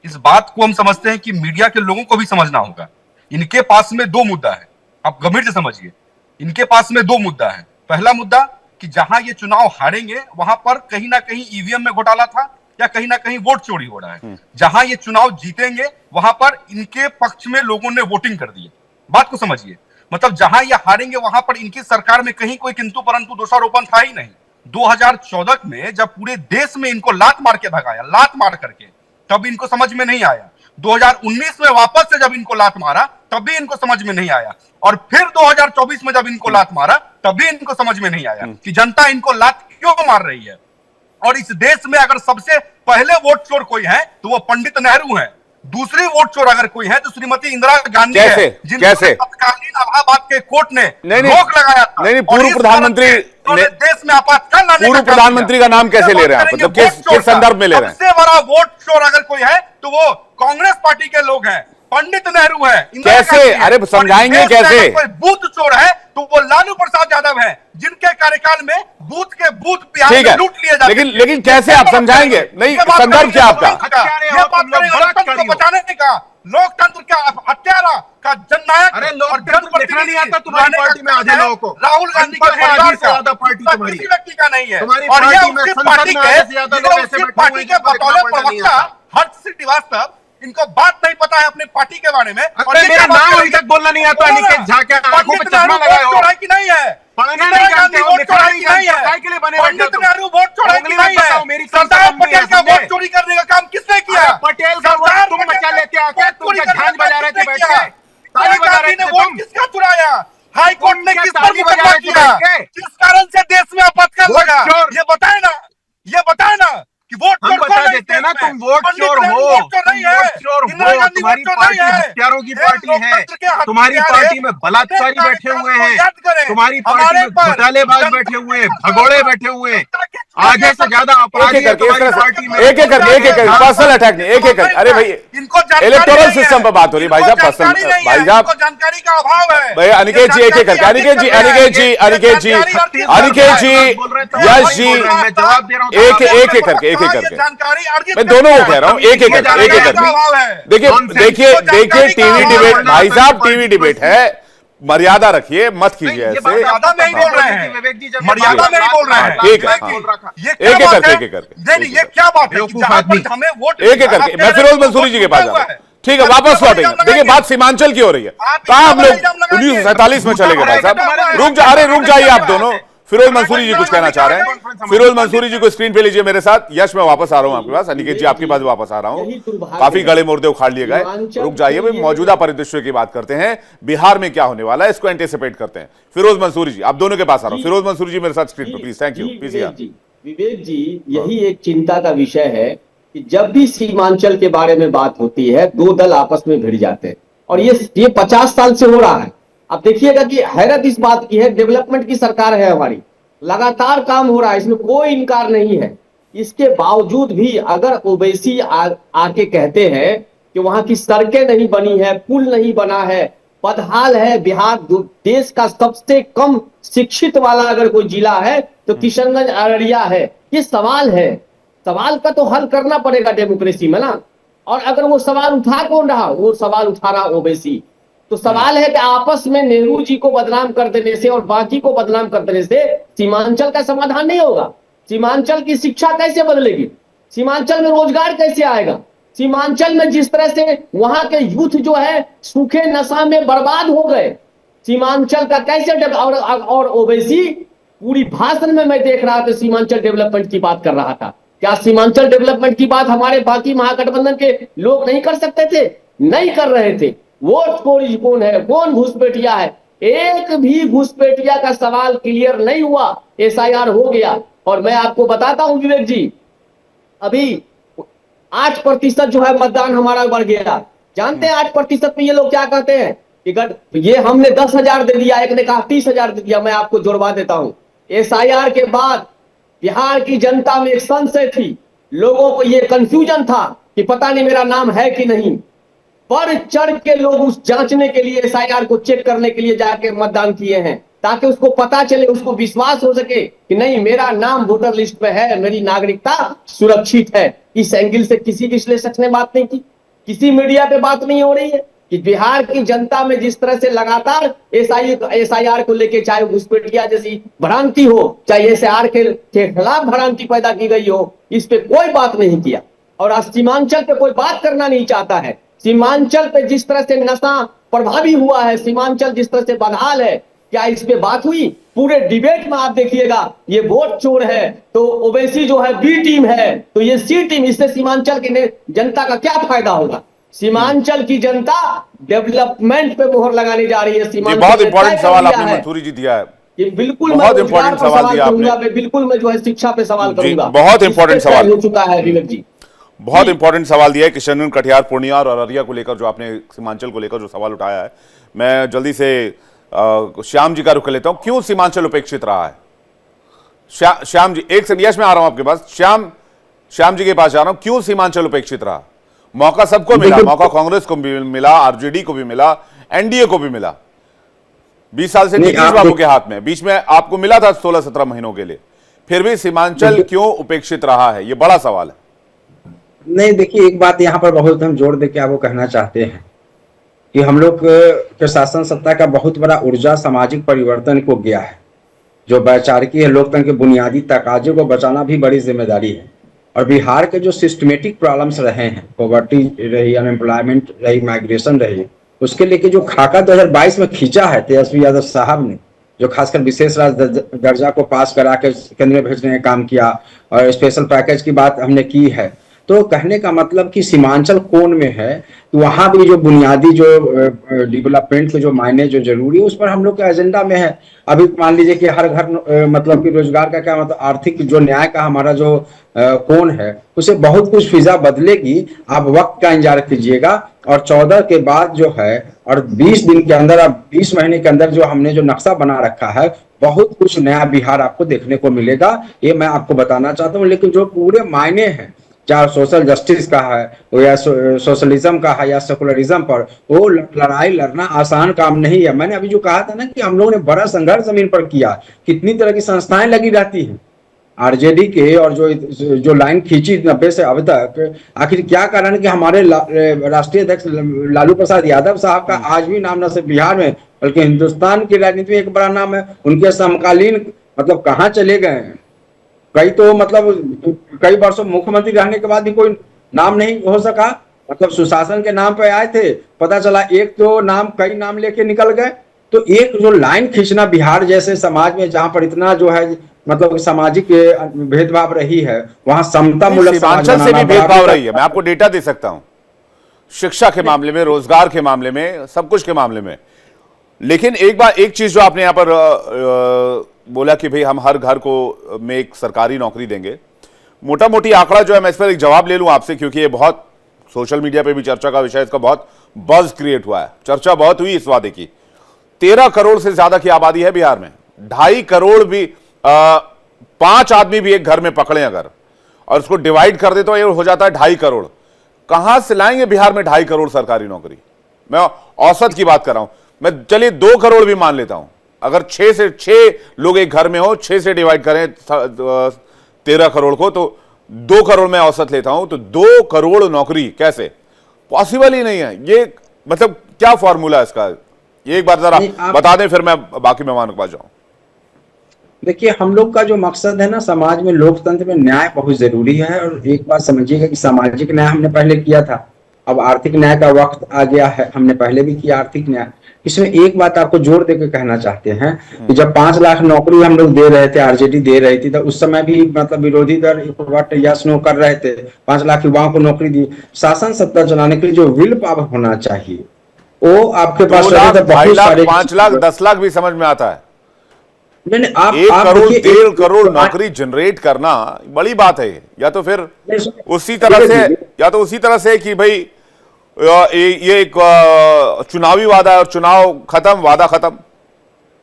इस बात को हम समझते हैं कि मीडिया के लोगों को भी समझना होगा। इनके पास में 2 मुद्दा है, आप गंभीर से समझिए। इनके पास में 2 मुद्दा है। पहला मुद्दा कि जहां ये चुनाव हारेंगे वहां पर कहीं ना कहीं ईवीएम में घोटाला था, या कहीं ना कहीं वोट चोरी हो रहा है। जहां ये चुनाव जीतेंगे वहां पर इनके पक्ष में लोगों ने वोटिंग कर दी है। बात को समझिए, मतलब जहां ये हारेंगे वहां पर इनकी सरकार में कहीं कोई किंतु परंतु दोषारोपण था ही नहीं। 2014 में जब पूरे देश में इनको लात मार के भगाया, लात मार करके, तब इनको समझ में नहीं आया। 2019 में वापस से जब इनको लात मारा तब भी इनको समझ में नहीं आया, और फिर 2024 में जब इनको लात मारा तब भी इनको समझ में नहीं आया कि जनता इनको लात क्यों मार रही है। और इस देश में अगर सबसे पहले वोट चोर कोई है तो वो पंडित नेहरू है, दूसरी वोट चोर अगर कोई है तो श्रीमती इंदिरा गांधी है, कैसे तत्कालीन इलाहाबाद के कोर्ट ने नहीं रोक लगाया था। नहीं, पूर्व प्रधानमंत्री देश में आपातकाल लाने पूर्व प्रधानमंत्री का नाम कैसे ले रहे हैं आप, मतलब किस संदर्भ में ले रहे हैं? सबसे बड़ा वोट चोर अगर कोई है तो वो कांग्रेस पार्टी के लोग हैं, पंडित नेहरू है। कैसे? अरे समझाएंगे कैसे? कोई बूथ चोर है तो वो लालू प्रसाद यादव है, जिनके कार्यकाल में बूथ के बूथ बिहार में लूट लिए जाते। लेकिन कैसे आप समझाएंगे? नहीं, संदर्भ क्या आपका? ये बात करेंगे लोकतंत्र को बचाने का, लोकतंत्र का हत्यारा का जननायक। अरे लोकतंत्र देखना नहीं आता तुम्हारी पार्टी में आधे लोगों को। राहुल गांधी का परिवार से ज्यादा पार्टी तुम्हारी किसी व्यक्ति का नहीं है, और ये उसकी पार्टी के बतौले प्रवक्ता हर्ष श्रीवास्तव, इनको बात नहीं पता है अपनी पार्टी के बारे में। और मेरा नाम अभी तक बोलना नहीं आता, अनिकेत झा क्या आंखों पे चश्मा लगाए हो? चोराई की नहीं है, पढ़ना नहीं जानते हो, लिखना नहीं जानते हो, काय के लिए बने बैठे हो? पंडित नेहरू वोट चोराई की नहीं है, सरदार पटेल का वोट चोरी करने का काम किसने किया? पटेल का वोट तुम बचा लेते आके, तुम क्या झांझ बजा रहे थे बैठ के? ताली बजा रहे थे वोट तुम। किसका चुराया? हाई कोर्ट ने किस पर ताली बजा मुकदमा रहे थे किया? बैठ के? किस कारण से देश में आपातकाल वोट लगा? चोर। ये बताए ना कि वोट हम चोर बता कौन है देते हैं ना, इस देश तुम में? वोट पंडित चोर नेहरू हो, वोट चोर नहीं तुम है, वोट चोर इंदिरा हो, गांधी तुम्हारी वोट चोर पार्टी नहीं है। हत्यारों की ये पार्टी है, लोकतंत्र के हत्यारे तुम्हारी हैं। पार्टी में बलात्कारी अपने बैठे हुए हैं, याद करें, तुम्हारी पार्टी हमारे में पर घोटालेबाज जनता बैठे हुए हैं, के भगोड़े बैठे हुए हैं, आधे से ज्यादा अपराधी एक है एक करके तुम्हारी पार्टी में। एक करके पर्सनल अटैक नहीं, एक करके। अरे भाई, इनको जानकारी इलेक्टोरल नहीं है, सिस्टम पर बात हो रही है भाई साहब, इनको पर्सनल जानकारी नहीं है, भाई साहब, इनको जानकारी का अभाव है। भाई अनिकेत जी एक एक करके, अनिकेत जी यश जी, मैं जवाब दे रहा हूँ, एक एक करके जानकारी अर्जित मैं दोनों को कह रहा हूँ, एक एक करके। देखिए टीवी डिबेट भाई साहब, टीवी डिबेट है, मर्यादा रखिए, मत कीजिए ऐसे। मर्यादा में ही बोल रहे हैं, मर्यादा में ही बोल रहे हैं। ठीक है, ये एक एक करके नहीं, ये क्या बात है कि जहां पर हमें वोट एक एक करके। मैं फिरोज मंसूरी जी के पास जा रहा हूं, ठीक है, वापस लौटेंगे। देखिए बात सीमांचल की हो रही है, कहा हम लोग 1947 में चले गए भाई साहब। रुक जाइए आप दोनों। फिरोज मंसूरी जी कुछ कहना चाह रहे हैं। फिरोज मंसूरी जी को स्क्रीन पे लीजिए मेरे साथ। यश मैं वापस आ रहा हूं आपके पास, अनिकेत जी आपके पास वापस आ रहा हूं। काफी गले मुर्दे उखाड़ लिए गए, रुक जाइए भाई, मौजूदा परिदृश्य की बात करते हैं। बिहार में क्या होने वाला है इसको एंटिसिपेट करते हैं। फिरोज मंसूरी जी आप दोनों के पास आ रहा हूं। फिरोज मंसूरी जी मेरे साथ स्क्रीन पे please. Thank you. Vivek ji, यही एक चिंता का विषय है कि जब भी सीमांचल के बारे में बात होती है, दो दल आपस में भिड़ जाते हैं, और ये 50 साल से हो रहा है। अब देखिएगा कि हैरत इस बात की है, डेवलपमेंट की सरकार है हमारी, लगातार काम हो रहा है, इसमें कोई इनकार नहीं है। इसके बावजूद भी अगर ओवैसी आके कहते हैं कि वहां की सड़कें नहीं बनी है, पुल नहीं बना है, बदहाल है बिहार, देश का सबसे कम शिक्षित वाला अगर कोई जिला है तो किशनगंज अररिया है, ये सवाल है। सवाल का तो हल करना पड़ेगा डेमोक्रेसी में ना। और अगर वो सवाल उठा कौन रहा? वो सवाल उठा रहा ओवैसी। तो सवाल है कि आपस में नेहरू जी को बदनाम कर देने से और बाकी को बदनाम कर देने से सीमांचल का समाधान नहीं होगा। सीमांचल की शिक्षा कैसे बदलेगी? सीमांचल में रोजगार कैसे आएगा? सीमांचल में जिस तरह से वहां के यूथ जो है सूखे नशा में बर्बाद हो गए, सीमांचल का कैसे और ओवैसी पूरी भाषण में मैं देख रहा था सीमांचल डेवलपमेंट की बात कर रहा था। क्या सीमांचल डेवलपमेंट की बात हमारे बाकी महागठबंधन के लोग नहीं कर सकते थे? नहीं कर रहे थे। वोट चोरी कौन है, कौन घुसपैठिया है? एक भी घुसपैठिया का सवाल क्लियर नहीं हुआ, एसआईआर हो गया। और मैं आपको बताता हूं विवेक जी, अभी 8% जो है मतदान हमारा बढ़ गया। जानते हैं 8% में ये लोग क्या कहते हैं कि ये हमने 10,000 दे दिया, एक ने कहा 30,000 दे दिया। मैं आपको जोड़वा देता हूं, एसआईआर के बाद बिहार की जनता में एक संशय थी, लोगों को ये कंफ्यूजन था कि पता नहीं मेरा नाम है कि नहीं। बढ़ चढ़ के लोग उस जांचने के लिए, एसआईआर को चेक करने के लिए जाके मतदान किए हैं, ताकि उसको पता चले, उसको विश्वास हो सके कि नहीं मेरा नाम वोटर लिस्ट में है, मेरी नागरिकता सुरक्षित है। इस एंगल से किसी विश्लेषक ने बात नहीं की, किसी मीडिया पे बात नहीं हो रही है कि बिहार की जनता में जिस तरह से लगातार एसआईआर को लेके, चाहे घुसपैठिया जैसी भ्रांति हो, चाहे एसआईआर के खिलाफ भ्रांति पैदा की गई हो, इस पे कोई बात नहीं किया। और सीमांचल पे कोई बात करना नहीं चाहता है। सीमांचल पे जिस तरह से नशा प्रभावी हुआ है, सीमांचल जिस तरह से बदहाल है, क्या इस पे बात हुई? पूरे डिबेट में आप देखिएगा ये वोट चोर है तो ओवैसी जो है बी टीम है, तो ये सी टीम, इससे सीमांचल की जनता का क्या फायदा होगा? सीमांचल की जनता डेवलपमेंट पे मोहर लगाने जा रही है। ये सीमांचल बहुत ने इंपॉर्टेंट तय कर सवाल लिया आपने है मंसूरी जी दिया है। कि बिल्कुल मैं बहुत रोजगार इंपॉर्टेंट पर सवाल सवाल दिया आपने करूंगा, मैं बिल्कुल मैं जो है शिक्षा पे सवाल जी, करूंगा। बहुत इस इंपॉर्टेंट पे तय सवाल हो चुका है विवेक जी। बहुत इंपॉर्टेंट सवाल दिया है किशनगंज, कटिहार, पूर्णिया और अररिया को लेकर जो आपने सीमांचल को लेकर जो सवाल उठाया है। मैं जल्दी से श्याम जी का रुख लेता हूं, क्यों सीमांचल उपेक्षित रहा है? श्याम जी, एक सेकंड, यश मैं आ रहा हूं आपके पास। श्याम जी के पास जा रहा हूं, क्यों सीमांचल उपेक्षित रहा? मौका सबको मिला, मौका कांग्रेस को भी मिला, आरजेडी को भी मिला, एनडीए को भी मिला। 20 साल से नीतीश बाबू के हाथ में, बीच में आपको मिला था 16-17 महीनों के लिए, फिर भी सीमांचल क्यों उपेक्षित रहा है? यह बड़ा सवाल है। नहीं, देखिए एक बात यहाँ पर बहुत हम जोर दे के आपको कहना चाहते हैं कि हम लोग के शासन सत्ता का बहुत बड़ा ऊर्जा सामाजिक परिवर्तन को गया है। जो वैचारिकी है, लोकतंत्र के बुनियादी तकाजे को बचाना भी बड़ी जिम्मेदारी है। और बिहार के जो सिस्टमेटिक प्रॉब्लम्स रहे हैं, पॉवर्टी रही, अनएम्प्लॉयमेंट रही, माइग्रेशन रही, उसके लेके जो खाका 2022 में खींचा है तेजस्वी यादव साहब ने, जो खासकर विशेष राज्य दर्जा को पास करा के केंद्र में भेजने का काम किया और स्पेशल पैकेज की बात हमने की है, तो कहने का मतलब कि सीमांचल कोण में है, तो वहां भी जो बुनियादी जो डेवलपमेंट के जो मायने जो जरूरी है, उस पर हम लोग के एजेंडा में है। अभी मान लीजिए कि हर घर मतलब कि रोजगार का क्या मतलब, आर्थिक जो न्याय का हमारा जो कोण है, उसे बहुत कुछ फिजा बदलेगी। आप वक्त का इंतजार कीजिएगा और 14 के बाद जो है और 20 दिन के अंदर, अब 20 महीने के अंदर जो हमने जो नक्शा बना रखा है, बहुत कुछ नया बिहार आपको देखने को मिलेगा, ये मैं आपको बताना चाहता हूँ। लेकिन जो पूरे मायने हैं, चाहे सोशल जस्टिस का है या सोशलिज्म का है या सेकुलरिज्म पर, वो लड़ाई लड़ना आसान काम नहीं है। मैंने अभी जो कहा था ना कि हम लोगों ने बड़ा संघर्ष जमीन पर किया, कितनी तरह की संस्थाएं लगी रहती हैं आरजेडी के, और जो लाइन खींची 90 से अब तक, आखिर क्या कारण कि हमारे राष्ट्रीय अध्यक्ष लालू प्रसाद यादव साहब का आज भी नाम न सिर्फ बिहार में बल्कि हिंदुस्तान की राजनीति में एक बड़ा नाम है। उनके समकालीन मतलब कहाँ चले गए हैं? कई तो मतलब कई वर्षों मुख्यमंत्री रहने के बाद भी कोई नाम नहीं हो सका। मतलब सुशासन के नाम पे आए थे, पता चला एक तो नाम, कई नाम लेके निकल गए। तो एक जो लाइन खींचना बिहार जैसे समाज में, जहां पर इतना जो है मतलब सामाजिक भेदभाव रही है, वहां समता मूलक समाज सीमांचल से भी भेदभाव रही है। मैं आपको डेटा दे सकता हूं, शिक्षा के मामले में, रोजगार के मामले में, सब कुछ के मामले में। लेकिन एक चीज जो आपने यहां पर बोला कि भाई हम हर घर को में एक सरकारी नौकरी देंगे, मोटा मोटी आंकड़ा जो है, मैं इस पर एक जवाब ले लूं आपसे, क्योंकि ये बहुत सोशल मीडिया पे भी चर्चा का विषय, इसका बहुत बज क्रिएट हुआ है, चर्चा बहुत हुई इस वादे की। 13 करोड़ से ज्यादा की आबादी है बिहार में, 2.5 करोड़ भी 5 आदमी भी एक घर में पकड़े अगर, और उसको डिवाइड कर दे तो ये हो जाता है 2.5 करोड़। कहां से लाएंगे बिहार में 2.5 करोड़ सरकारी नौकरी? मैं औसत की बात कर रहा हूं। मैं चलिए 2 करोड़ भी मान लेता हूं, अगर 6 लोग एक घर में हो, 6 से डिवाइड करें 13 करोड़ को, तो 2 करोड़ में औसत लेता हूं, तो 2 करोड़ नौकरी कैसे? पॉसिबल ही नहीं है ये। मतलब क्या फॉर्मूला है इसका? ये एक बार जरा बता दें, फिर मैं बाकी मेहमानों के पास जाऊं। देखिए, हम लोग का जो मकसद है ना, समाज में लोकतंत्र में न्याय बहुत जरूरी है। और एक बात समझिएगा कि सामाजिक न्याय हमने पहले किया था, अब आर्थिक न्याय का वक्त आ गया है। हमने पहले भी किया आर्थिक न्याय। इसमें एक बात आपको जोर देकर कहना चाहते हैं कि जब 5 लाख नौकरी हम लोग दे रहे थे, आरजेडी दे रही थी, तो उस समय भी मतलब विरोधी दल यस नो कर रहे थे, 5 लाख युवाओं को नौकरी दी। शासन सत्ता चलाने के लिए जो विल पावर होना चाहिए वो आपके पास 2 लाख, 2.5 लाख, 5 लाख, 10 लाख भी समझ में आता है। नहीं, आप 1 करोड़, 1.5 करोड़ तो नौकरी जनरेट करना बड़ी बात है। या तो फिर उसी तरह से कि भाई ये एक चुनावी वादा है और चुनाव खत्म, वादा खत्म।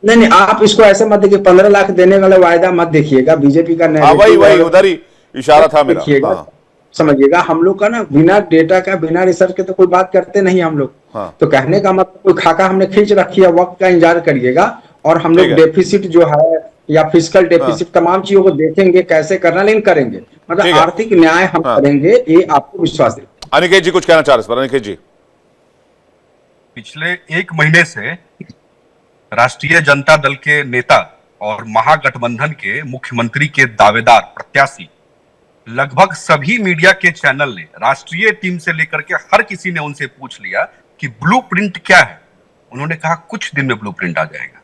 नहीं, आप इसको ऐसे मत देखिए, 15 लाख देने वाला वायदा मत देखिएगा। बीजेपी का वही उधर ही इशारा था मेरा। हाँ। समझिएगा, हम लोग का ना बिना डेटा का, बिना रिसर्च के तो कोई बात करते नहीं हम लोग। हाँ। तो कहने का मतलब कोई खाका हमने खींच रखी है, वक्त का इंतजार करिएगा और हम लोग डेफिसिट जो है या फिजिकल डेफिसिट, तमाम चीजों को देखेंगे कैसे करना, लेकिन करेंगे। मतलब आर्थिक न्याय हम करेंगे, ये आपको विश्वास है। अनिकेत जी कुछ कहना चाह रहे इस पर? अनिकेत जी, पिछले 1 महीने से राष्ट्रीय जनता दल के नेता और महागठबंधन के मुख्यमंत्री के दावेदार प्रत्याशी, लगभग सभी मीडिया के चैनल ने, राष्ट्रीय टीम से लेकर के हर किसी ने उनसे पूछ लिया कि ब्लूप्रिंट क्या है। उन्होंने कहा कुछ दिन में ब्लूप्रिंट आ जाएगा,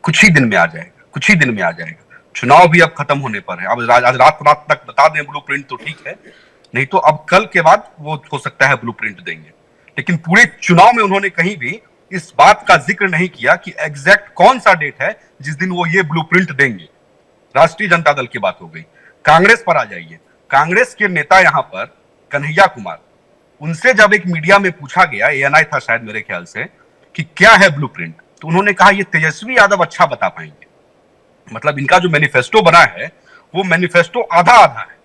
कुछ ही दिन में आ जाएगा, कुछ ही दिन में आ जाएगा। चुनाव भी अब खत्म होने पर है, अब आज रात तक बता दें ब्लूप्रिंट तो ठीक है, नहीं तो अब कल के बाद वो हो सकता है ब्लूप्रिंट देंगे। लेकिन पूरे चुनाव में उन्होंने कहीं भी इस बात का जिक्र नहीं किया कि एग्जैक्ट कौन सा डेट है जिस दिन वो ये ब्लूप्रिंट देंगे। राष्ट्रीय जनता दल की बात हो गई। कांग्रेस पर आ जाइए। कांग्रेस के नेता यहां पर कन्हैया कुमार, उनसे जब एक मीडिया में पूछा गया, एएनआई था शायद मेरे ख्याल से, कि क्या है ब्लूप्रिंट, तो उन्होंने कहा ये तेजस्वी यादव अच्छा बता पाएंगे। मतलब इनका जो मैनिफेस्टो बना है वो मैनिफेस्टो आधा आधा है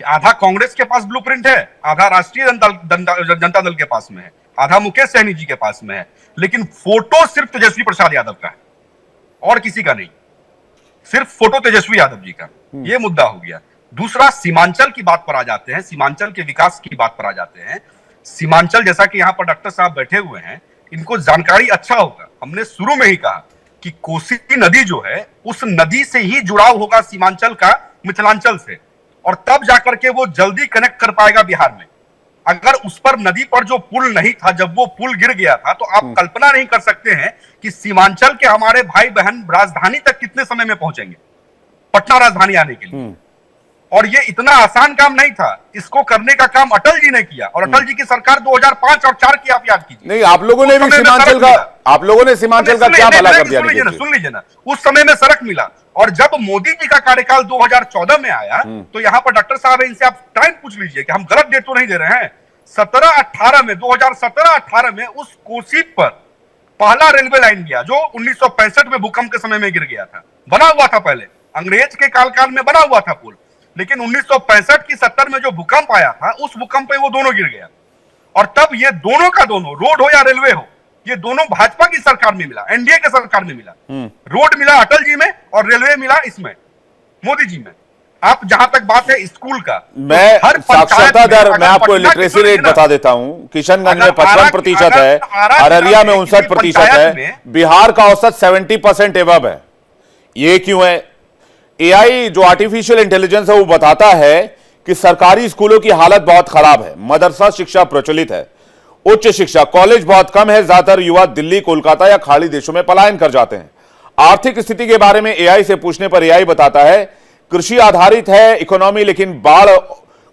कि आधा कांग्रेस के पास ब्लूप्रिंट है, आधा राष्ट्रीय जनता दल के पास में है, आधा मुकेश सहनी जी के पास में है, लेकिन फोटो सिर्फ तेजस्वी प्रसाद यादव का है और किसी का नहीं, सिर्फ फोटो तेजस्वी यादव जी का। ये मुद्दा हो गया। दूसरा, सीमांचल की बात पर आ जाते हैं, सीमांचल के विकास की बात पर आ जाते हैं। सीमांचल, जैसा कि यहाँ पर डॉक्टर साहब बैठे हुए हैं, इनको जानकारी अच्छा होगा। हमने शुरू में ही कहा कि कोसी नदी जो है उस नदी से ही जुड़ाव होगा सीमांचल का मिथिलांचल से, और तब जाकर के वो जल्दी कनेक्ट कर पाएगा बिहार में। अगर उस पर नदी पर जो पुल नहीं था, जब वो पुल गिर गया था, तो आप कल्पना नहीं कर सकते हैं कि सीमांचल के हमारे भाई बहन राजधानी तक कितने समय में पहुंचेंगे, पटना राजधानी आने के लिए। और ये इतना आसान काम नहीं था। इसको करने का काम अटल जी ने किया, और अटल जी की सरकार 2005 और 4 की आप याद कीजिए। नहीं, आप लोगों ने भी सीमांचल का क्या भला कर दिया? सुन लीजिए ना, उस समय में सड़क मिला, और जब मोदी जी का कार्यकाल 2014 में आया, तो यहाँ पर डॉक्टर साहब है, इनसे आप टाइम पूछ लीजिए कि हम गलत डेट तो नहीं दे रहे हैं। 17-18 में, 2017-18 में उस कोसी पर पहला रेलवे लाइन गया, जो 1965 में भूकंप के समय में गिर गया था। बना हुआ था पहले, अंग्रेज के काल में बना हुआ था पुल, लेकिन 1965 की 70 में जो भूकंप आया था, उस भूकंप पे वो दोनों गिर गया। और तब ये दोनों का दोनों, रोड हो या रेलवे हो, ये दोनों भाजपा की सरकार में मिला, एनडीए के सरकार में मिला। रोड मिला अटल जी में और रेलवे मिला इसमें मोदी जी में। आप जहां तक बात है स्कूल का, मैं साक्षरता दर, मैं आपको लिटरेसी रेट बता देता हूं। किशनगंज में 55% है, अररिया में 59% है, बिहार का औसत 70% एवब है। ये क्यों है? एआई जो आर्टिफिशियल इंटेलिजेंस है वो बताता है कि सरकारी स्कूलों की हालत बहुत खराब है, मदरसा शिक्षा प्रचलित है, उच्च शिक्षा कॉलेज बहुत कम है, ज्यादातर युवा दिल्ली, कोलकाता या खाड़ी देशों में पलायन कर जाते हैं। आर्थिक स्थिति के बारे में एआई से पूछने पर एआई बताता है कृषि आधारित है इकोनॉमी, लेकिन बाढ़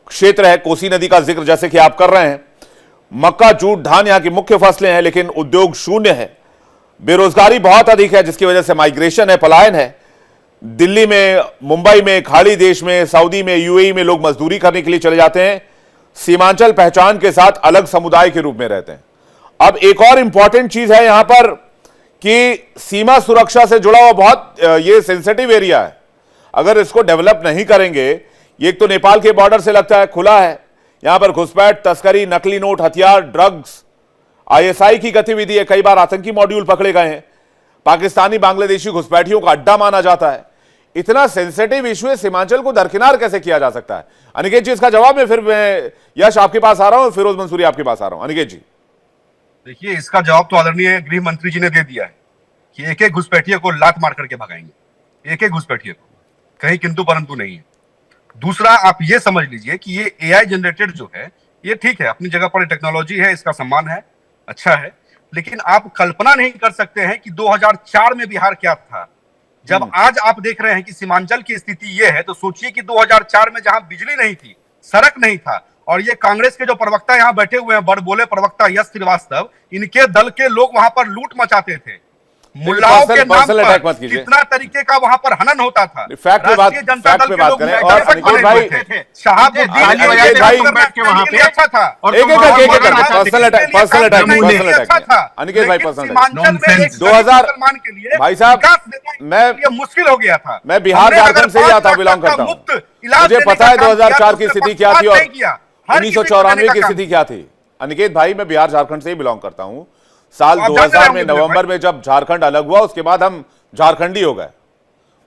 क्षेत्र है, कोसी नदी का जिक्र जैसे कि आप कर रहे हैं। मक्का, जूट, धान यहां की मुख्य फसलें हैं, लेकिन उद्योग शून्य है। बेरोजगारी बहुत अधिक है, जिसकी वजह से माइग्रेशन है, पलायन है। दिल्ली में, मुंबई में, खाड़ी देश में, सऊदी में, यूएई में लोग मजदूरी करने के लिए चले जाते हैं। सीमांचल पहचान के साथ अलग समुदाय के रूप में रहते हैं। अब एक और इंपॉर्टेंट चीज है यहां पर कि सीमा सुरक्षा से जुड़ा हुआ बहुत ये सेंसिटिव एरिया है। अगर इसको डेवलप नहीं करेंगे, ये एक तो नेपाल के बॉर्डर से लगता है खुला है, यहां पर घुसपैठ, तस्करी, नकली नोट, हथियार, ड्रग्स, आईएसआई की गतिविधि है, कई बार आतंकी मॉड्यूल पकड़े गए हैं, पाकिस्तानी बांग्लादेशी घुसपैठियों का अड्डा माना जाता है। इतना सेंसिटिव इशू है, सीमांचल को दरकिनार कैसे किया जा सकता है? अनिकेत जी, इसका जवाब में फिर मैं यश आपके पास आ रहा हूं, फिरोज मंसूरी आपके पास आ रहा हूं। अनिकेत जी, देखिए, इसका जवाब तो आदरणीय गृह मंत्री जी ने दे दिया है कि एक एक घुसपैठिए को लात मार करके भगाएंगे, एक एक घुसपैठिए को, कहीं किंतु परंतु नहीं है। दूसरा, आप ये समझ लीजिए कि ये एआई जनरेटेड जो है, ये ठीक है, अपनी जगह पर टेक्नोलॉजी है, इसका सम्मान है, अच्छा है, लेकिन आप कल्पना नहीं कर सकते हैं कि 2004 में बिहार क्या था। जब आज आप देख रहे हैं कि सीमांचल की स्थिति ये है, तो सोचिए कि 2004 में जहां बिजली नहीं थी, सड़क नहीं था, और ये कांग्रेस के जो प्रवक्ता यहां बैठे हुए हैं, बड़ बोले प्रवक्ता यश श्रीवास्तव, इनके दल के लोग वहां पर लूट मचाते थे, मुल्लाओं के नाम पर कितना तरीके का वहां पर हनन होता था। राष्ट्रीय जनता दल के लोग भाई साहब, मैं मुश्किल हो गया था। मैं बिहार झारखंड से ही आता बिलोंग करता हूँ, मुझे पता है 2004 की स्थिति क्या थी और 1994 की स्थिति क्या थी। अनिकेत भाई, मैं बिहार झारखंड से ही बिलोंग करता हूं। साल 2000 में नवंबर में जब झारखंड अलग हुआ, उसके बाद हम झारखंडी हो गए,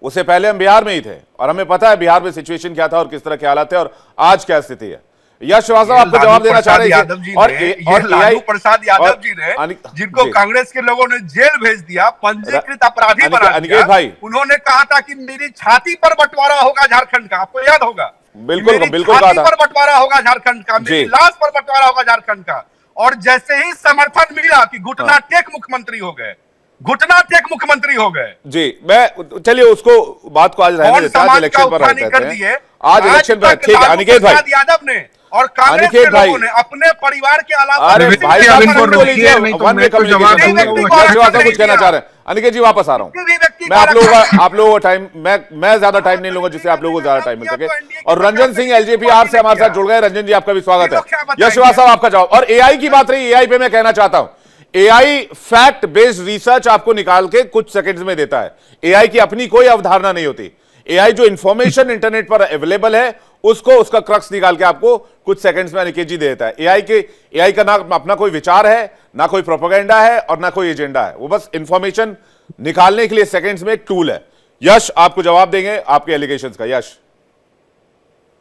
उससे पहले हम बिहार में ही थे, और हमें पता है बिहार में सिचुएशन क्या था और किस तरह के हालात थे और आज क्या स्थिति है। यश श्रीवास्तव आपको जवाब देना चाह रहे हैं। और लालू प्रसाद यादव जी ने, जिनको कांग्रेस के लोगों ने जेल भेज दिया, पंजीकृत अपराधी बना दिया भाई, उन्होंने कहा था कि मेरी छाती पर बंटवारा होगा झारखंड का, आपको याद होगा? बिल्कुल बिल्कुल, छाती पर बंटवारा होगा झारखंड का, मेरी लाश पर बंटवारा होगा झारखंड का। और जैसे ही समर्थन मिला कि घुटना टेक मुख्यमंत्री हो गए, घुटना टेक मुख्यमंत्री हो गए। जी, मैं चलिए उसको बात को आज रहने देते हैं, इलेक्शन पर रहते हैं, आज इलेक्शन पर। ठीक है अनिकेत भाई, यादव ने और कांग्रेस के अनिकेत भाई, लोगों ने अपने परिवार के अलावा अरे विवेक भाई जी, साहब अब इनको बोल लीजिए, रोकिए, नहीं तो वन मैं वे तो जवाब कम्युनिकेशन दूंगा, होगा। वो यश श्रीवास्तव कुछ कहना चाह रहे हैं। अनिकेत जी वापस आ रहा हूं मैं। आप लोगों को टाइम, मैं ज्यादा टाइम नहीं लूंगा जिससे आप लोगों को ज्यादा टाइम मिल सके। और रंजन सिंह एलजेपीआर से हमारे साथ जुड़ गए। रंजन जी आपका भी स्वागत है। यश श्रीवास्तव आपका जवाब। और एआई की बात रही, एआई पे मैं कहना चाहता हूं, एआई फैक्ट बेस्ड रिसर्च आपको निकाल के कुछ सेकंड्स में देता है। एआई की अपनी कोई अवधारणा नहीं होती। एआई जो इंफॉर्मेशन इंटरनेट पर अवेलेबल है उसको, उसका क्रक्स निकाल के आपको कुछ सेकंड्स में अनिकेत जी दे देता है। एआई का ना अपना कोई विचार है, ना कोई प्रोपेगेंडा है और ना कोई एजेंडा है। वो बस इंफॉर्मेशन निकालने के लिए सेकंड्स में एक टूल है। यश आपको जवाब देंगे आपके एलिगेशंस का। यश।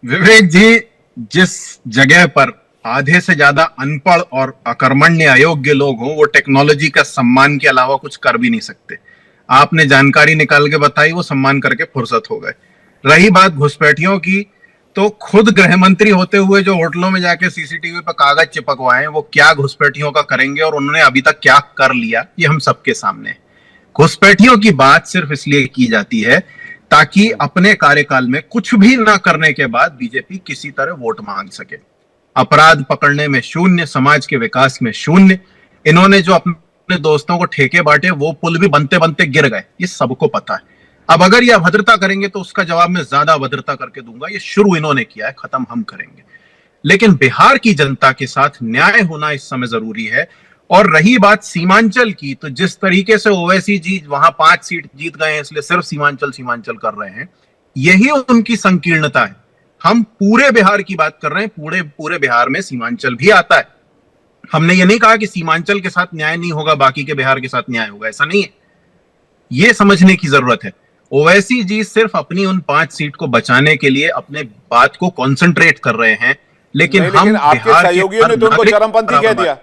विवेक जी, जिस जगह पर आधे से ज्यादा अनपढ़ और अकर्मण्य अयोग्य लोग हों, वो टेक्नोलॉजी का सम्मान के अलावा कुछ कर भी नहीं सकते। आपने जानकारी निकाल के बताई, वो सम्मान करके फुर्सत हो गए। रही बात घुसपैठियों की, तो खुद गृह मंत्री होते हुए जो होटलों में जाके सीसीटीवी पर कागज चिपकवाए, वो क्या घुसपैठियों का करेंगे और उन्होंने अभी तक क्या कर लिया, ये हम सबके सामने है। घुसपैठियों की बात सिर्फ इसलिए की जाती है ताकि अपने कार्यकाल में कुछ भी ना करने के बाद बीजेपी किसी तरह वोट मांग सके। अपराध पकड़ने में शून्य, समाज के विकास में शून्य। इन्होंने जो अपने दोस्तों को ठेके बांटे, वो पुल भी बनते बनते गिर गए, ये सबको पता है। अब अगर ये अभद्रता करेंगे तो उसका जवाब मैं ज्यादा अभद्रता करके दूंगा। ये शुरू इन्होंने किया है, खत्म हम करेंगे। लेकिन बिहार की जनता के साथ न्याय होना इस समय जरूरी है। और रही बात सीमांचल की, तो जिस तरीके से ओवैसी जी वहां 5 सीट जीत गए हैं, इसलिए सिर्फ सीमांचल कर रहे हैं, यही उनकी संकीर्णता है। हम पूरे बिहार की बात कर रहे हैं, पूरे बिहार में सीमांचल भी आता है। हमने ये नहीं कहा कि सीमांचल के साथ न्याय नहीं होगा, बाकी के बिहार के साथ न्याय होगा, ऐसा नहीं है। ये समझने की जरूरत है। ओवैसी जी सिर्फ अपनी उन 5 सीट को बचाने के लिए अपने बात को कंसंट्रेट कर रहे हैं, लेकिन हम आपके सहयोगियों ने तो उनको चरमपंथी कह दिया।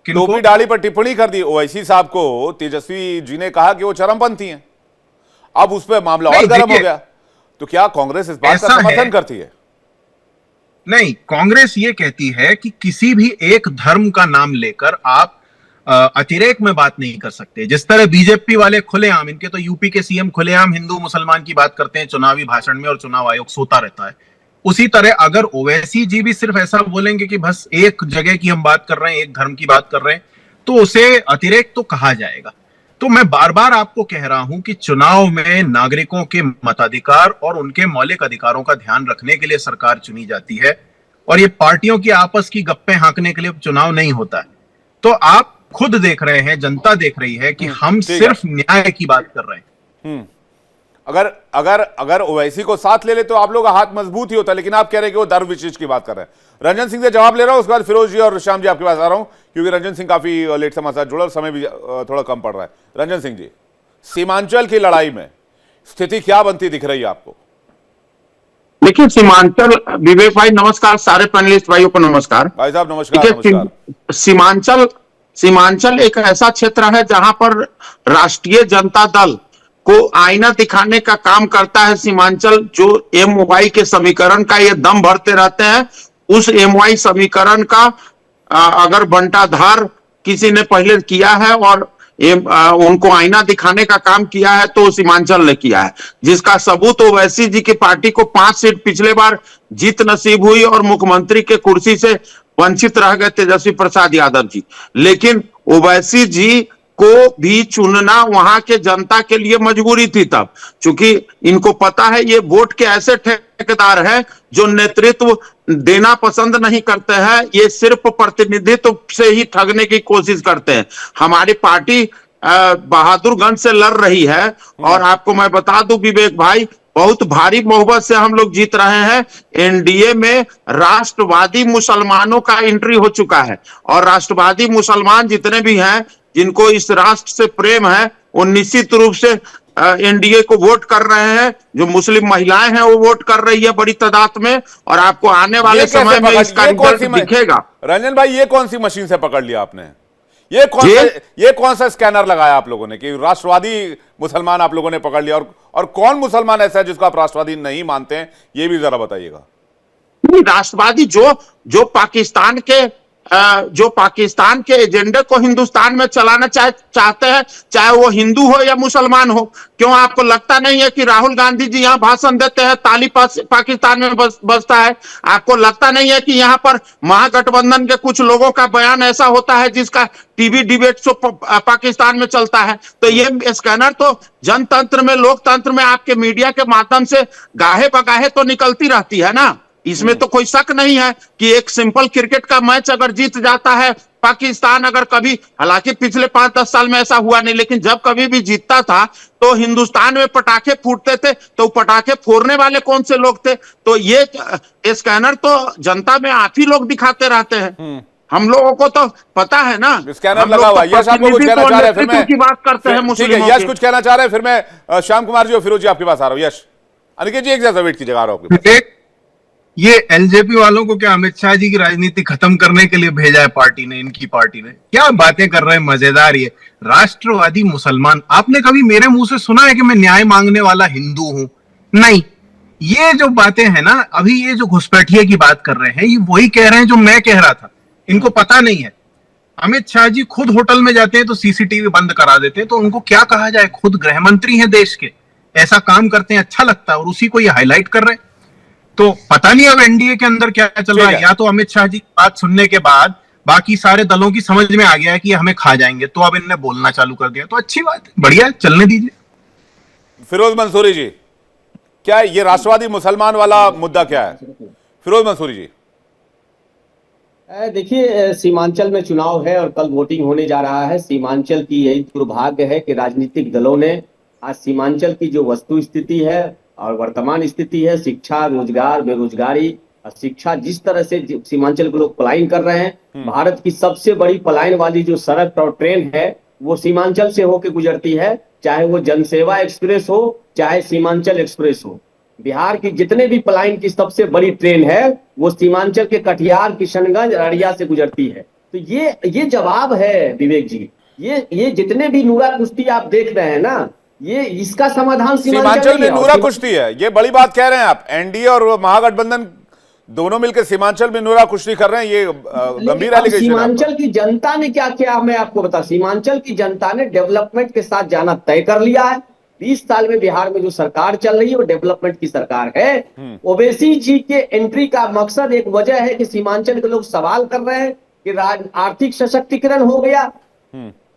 टोपी डाली पर टिप्पणी कर दी ओवैसी साहब को। तेजस्वी जी ने कहा कि वो चरमपंथी हैं। अब उस पर मामला और गर्म हो गया। तो क्या कांग्रेस इस बात का समर्थन करती है? नहीं, कांग्रेस ये कहती है कि किसी भी एक धर्म का नाम लेकर आप अतिरेक में बात नहीं कर सकते। जिस तरह बीजेपी वाले खुलेआम, इनके तो यूपी के सीएम खुलेआम हिंदू मुसलमान की बात करते हैं चुनावी भाषण में, और चुनाव आयोग सोता रहता है, उसी तरह अगर ओवैसी जी भी सिर्फ ऐसा बोलेंगे कि बस एक जगह की हम बात कर रहे हैं, एक धर्म की बात कर रहे हैं, तो उसे अतिरेक तो कहा जाएगा। तो मैं बार बार आपको कह रहा हूं कि चुनाव में नागरिकों के मताधिकार और उनके मौलिक अधिकारों का ध्यान रखने के लिए सरकार चुनी जाती है, और ये पार्टियों की आपस की गप्पे हाँकने के लिए चुनाव नहीं होता है। तो आप खुद देख रहे हैं, जनता देख रही है कि हम सिर्फ न्याय की बात कर रहे हैं। अगर ओवैसी को साथ ले ले तो आप लोग का हाथ मजबूत ही होता है, लेकिन आप कह रहे हैं कि वो धर्म विशेष की बात कर रहे हैं। रंजन सिंह से जवाब ले रहा हूं, उसके बाद फिरोज जी और श्याम जी आपके पास आ रहा हूं, क्योंकि रंजन सिंह काफी लेट से हमारे साथ जुड़ा और समय भी थोड़ा कम पड़ रहा है। रंजन सिंह जी, सीमांचल की लड़ाई में स्थिति क्या बनती दिख रही है आपको? देखिए, सीमांचल, विवेक भाई नमस्कार, सारे पैनलिस्ट भाइयों को नमस्कार। भाई साहब नमस्कार। सीमांचल एक ऐसा क्षेत्र है जहां पर राष्ट्रीय जनता दल को आईना दिखाने का काम करता है। सीमांचल जो MY के समीकरण का ये दम भरते रहते हैं, उस MY समीकरण का अगर बंटाधार किसी ने पहले किया है और उनको आईना दिखाने का काम किया है तो सीमांचल ने किया है, जिसका सबूत ओवैसी जी की पार्टी को 5 सीट पिछले बार जीत नसीब हुई और मुख्यमंत्री के कुर्सी से वंचित रह गए तेजस्वी प्रसाद यादव जी। लेकिन ओवैसी जी को भी चुनना वहां के जनता के लिए मजबूरी थी तब, क्योंकि इनको पता है ये वोट के ऐसे ठेकेदार हैं जो नेतृत्व देना पसंद नहीं करते हैं, ये सिर्फ प्रतिनिधित्व से ही ठगने की कोशिश करते हैं। हमारी पार्टी बहादुरगंज से लड़ रही है और आपको मैं बता दूं विवेक भाई, बहुत भारी मोहब्बत से हम लोग जीत रहे हैं। एनडीए में राष्ट्रवादी मुसलमानों का एंट्री हो चुका है और राष्ट्रवादी मुसलमान जितने भी हैं जिनको इस राष्ट्र से प्रेम है, वो निश्चित रूप से एनडीए को वोट कर रहे हैं। जो मुस्लिम महिलाएं हैं वो वोट कर रही है बड़ी तादाद में, और आपको आने वाले समय में इसका रिजल्ट दिखेगा। रंजन भाई, ये कौन सी मशीन से पकड़ लिया आपने? ये कौन सा स्कैनर लगाया आप लोगों ने कि राष्ट्रवादी मुसलमान आप लोगों ने पकड़ लिया? और कौन मुसलमान ऐसा है जिसको आप राष्ट्रवादी नहीं मानते हैं, ये भी जरा बताइएगा। राष्ट्रवादी जो पाकिस्तान के जो पाकिस्तान के एजेंडे को हिंदुस्तान में चलाना चाहते हैं, चाहे वो हिंदू हो या मुसलमान हो। क्यों आपको लगता नहीं है कि राहुल गांधी जी यहाँ भाषण देते हैं ताली पाकिस्तान में बजता है? आपको लगता नहीं है कि यहाँ पर महागठबंधन के कुछ लोगों का बयान ऐसा होता है जिसका टीवी डिबेट शो पाकिस्तान में चलता है? तो ये स्कैनर तो जनतंत्र में, लोकतंत्र में आपके मीडिया के माध्यम से गाहे बगाहे तो निकलती रहती है ना। इसमें तो कोई शक नहीं है कि एक सिंपल क्रिकेट का मैच अगर जीत जाता है पाकिस्तान, अगर कभी, हालांकि पिछले 5-10 साल में ऐसा हुआ नहीं, लेकिन जब कभी भी जीतता था तो हिंदुस्तान में पटाखे फूटते थे, तो पटाखे फोड़ने वाले कौन से लोग थे? तो ये स्कैनर तो जनता में आप ही लोग दिखाते रहते हैं। हम लोगों को तो पता है ना, स्कैनर लगा हुआ। यश आपको कुछ कहना चाह रहे हैं, फिर मैं की बात करते हैं मुस्लिमों की। यश कुछ कहना चाह रहे हैं, फिर मैं श्याम कुमार जी और फिरोज जी आपके पास आ रहा हूं। यश, अनिकेत जी एक जैसा वेट कीजिएगा, आ रहा हूं आपके पास। ये एलजेपी वालों को क्या अमित शाह जी की राजनीति खत्म करने के लिए भेजा है पार्टी ने? इनकी पार्टी ने क्या बातें कर रहे हैं, मजेदार। ये राष्ट्रवादी मुसलमान, आपने कभी मेरे मुंह से सुना है कि मैं न्याय मांगने वाला हिंदू हूं? नहीं। ये जो बातें हैं ना, अभी ये जो घुसपैठिए की बात कर रहे हैं, ये वही कह रहे हैं जो मैं कह रहा था। इनको पता नहीं है। अमित शाह जी खुद होटल में जाते हैं तो सीसीटीवी बंद करा देते हैं, तो उनको क्या कहा जाए? खुद गृह मंत्री हैं देश के, ऐसा काम करते हैं, अच्छा लगता है, और उसी को ये हाईलाइट कर रहे हैं। तो पता नहीं अब एनडीए के अंदर क्या चल रहा है। या तो अमित शाह जी की बात सुनने के बाद बाकी सारे दलों की समझ में आ गया है कि ये हमें खा जाएंगे, तो अब इनने बोलना चालू कर दिया। तो अच्छी बात है, बढ़िया है, चलने दीजिए। फिरोज मंसूरी जी, क्या ये राष्ट्रवादी मुसलमान वाला मुद्दा क्या है? फिरोज मंसूरी जी, देखिए, सीमांचल में चुनाव है और कल वोटिंग होने जा रहा है। सीमांचल की यही दुर्भाग्य है कि राजनीतिक दलों ने आज सीमांचल की जो वस्तु स्थिति है और वर्तमान स्थिति है, शिक्षा, रोजगार, बेरोजगारी, शिक्षा, जिस तरह से सीमांचल के लोग पलायन कर रहे हैं, भारत की सबसे बड़ी पलायन वाली जो सड़क और ट्रेन है वो सीमांचल से होकर गुजरती है, चाहे वो जनसेवा एक्सप्रेस हो, चाहे सीमांचल एक्सप्रेस हो। बिहार की जितने भी पलायन की सबसे बड़ी ट्रेन है वो सीमांचल के कटिहार, किशनगंज, अररिया से गुजरती है। तो ये जवाब है विवेक जी। ये जितने भी नूरा कुश्ती आप देख रहे हैं ना, ये इसका समाधान सीमांचल में नूरा कुश्ती है, ये बड़ी बात कह रहे हैं आप। एनडीए और महागठबंधन दोनों मिलकर सीमांचल में नूरा कुश्ती कर रहे हैं, ये गंभीर एलिगेशन है। सीमांचल की जनता ने क्या किया मैं आपको बता। सीमांचल की जनता ने डेवलपमेंट के साथ जाना तय कर लिया है। 20 साल में बिहार में जो सरकार चल रही है वो डेवलपमेंट की सरकार है। ओवैसी जी के एंट्री का मकसद, एक वजह है कि सीमांचल के लोग सवाल कर रहे हैं कि आर्थिक सशक्तिकरण हो गया,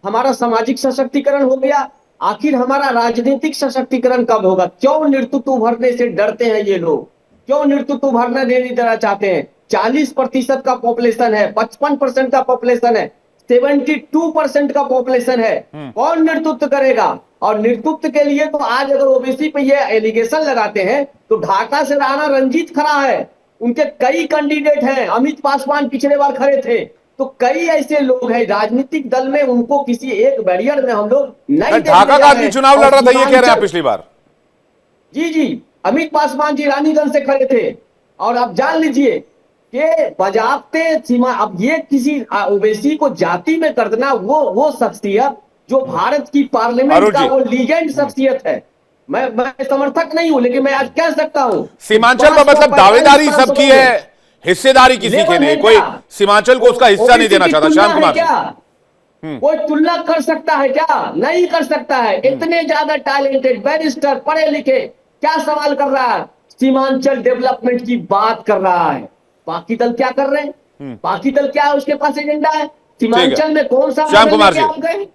हमारा सामाजिक सशक्तिकरण हो गया, आखिर हमारा राजनीतिक सशक्तिकरण कब होगा? क्यों नेतृत्व उभरने से डरते हैं ये लोग? क्यों नेतृत्व उभरने नहीं देना चाहते हैं? 40% का पॉपुलेशन है, 55% का पॉपुलेशन है, 72% का पॉपुलेशन है, कौन नेतृत्व करेगा? और नेतृत्व के लिए तो आज अगर ओबीसी पे ये एलिगेशन लगाते हैं तो ढाका से राणा रंजीत खड़ा है, उनके कई कैंडिडेट हैं, अमित पासवान पिछले बार खड़े थे, तो कई ऐसे लोग हैं राजनीतिक दल में, उनको किसी एक बैरियर में हम लोग नहीं। ढाका का आदमी चुनाव लड़ रहा था, ये कह रहे हैं पिछली बार। जी, अमित पासवान जी रानीगंज से खड़े थे। और आप जान लीजिए कि बजाते सीमा, अब ये किसी ओबीसी को जाति में कर देना, वो शख्सियत जो भारत की पार्लियामेंट का वो लीजेंड शख्सियत है। मैं समर्थक नहीं हूं, लेकिन मैं आज कह सकता हूं सीमांचल में मतलब दावेदारी सबकी है, हिस्सेदारी किसी की नहीं। कोई सीमांचल को उसका हिस्सा नहीं देना चाहता। श्याम कुमार, कोई तुलना कर सकता है क्या? नहीं कर सकता है। इतने ज्यादा टैलेंटेड बैरिस्टर, पढ़े लिखे, क्या सवाल कर रहा है? सीमांचल डेवलपमेंट की बात कर रहा है। बाकी दल क्या कर रहे हैं? बाकी दल क्या है, उसके पास एजेंडा है? सीमांचल में कौन सा श्याम कुमार जी,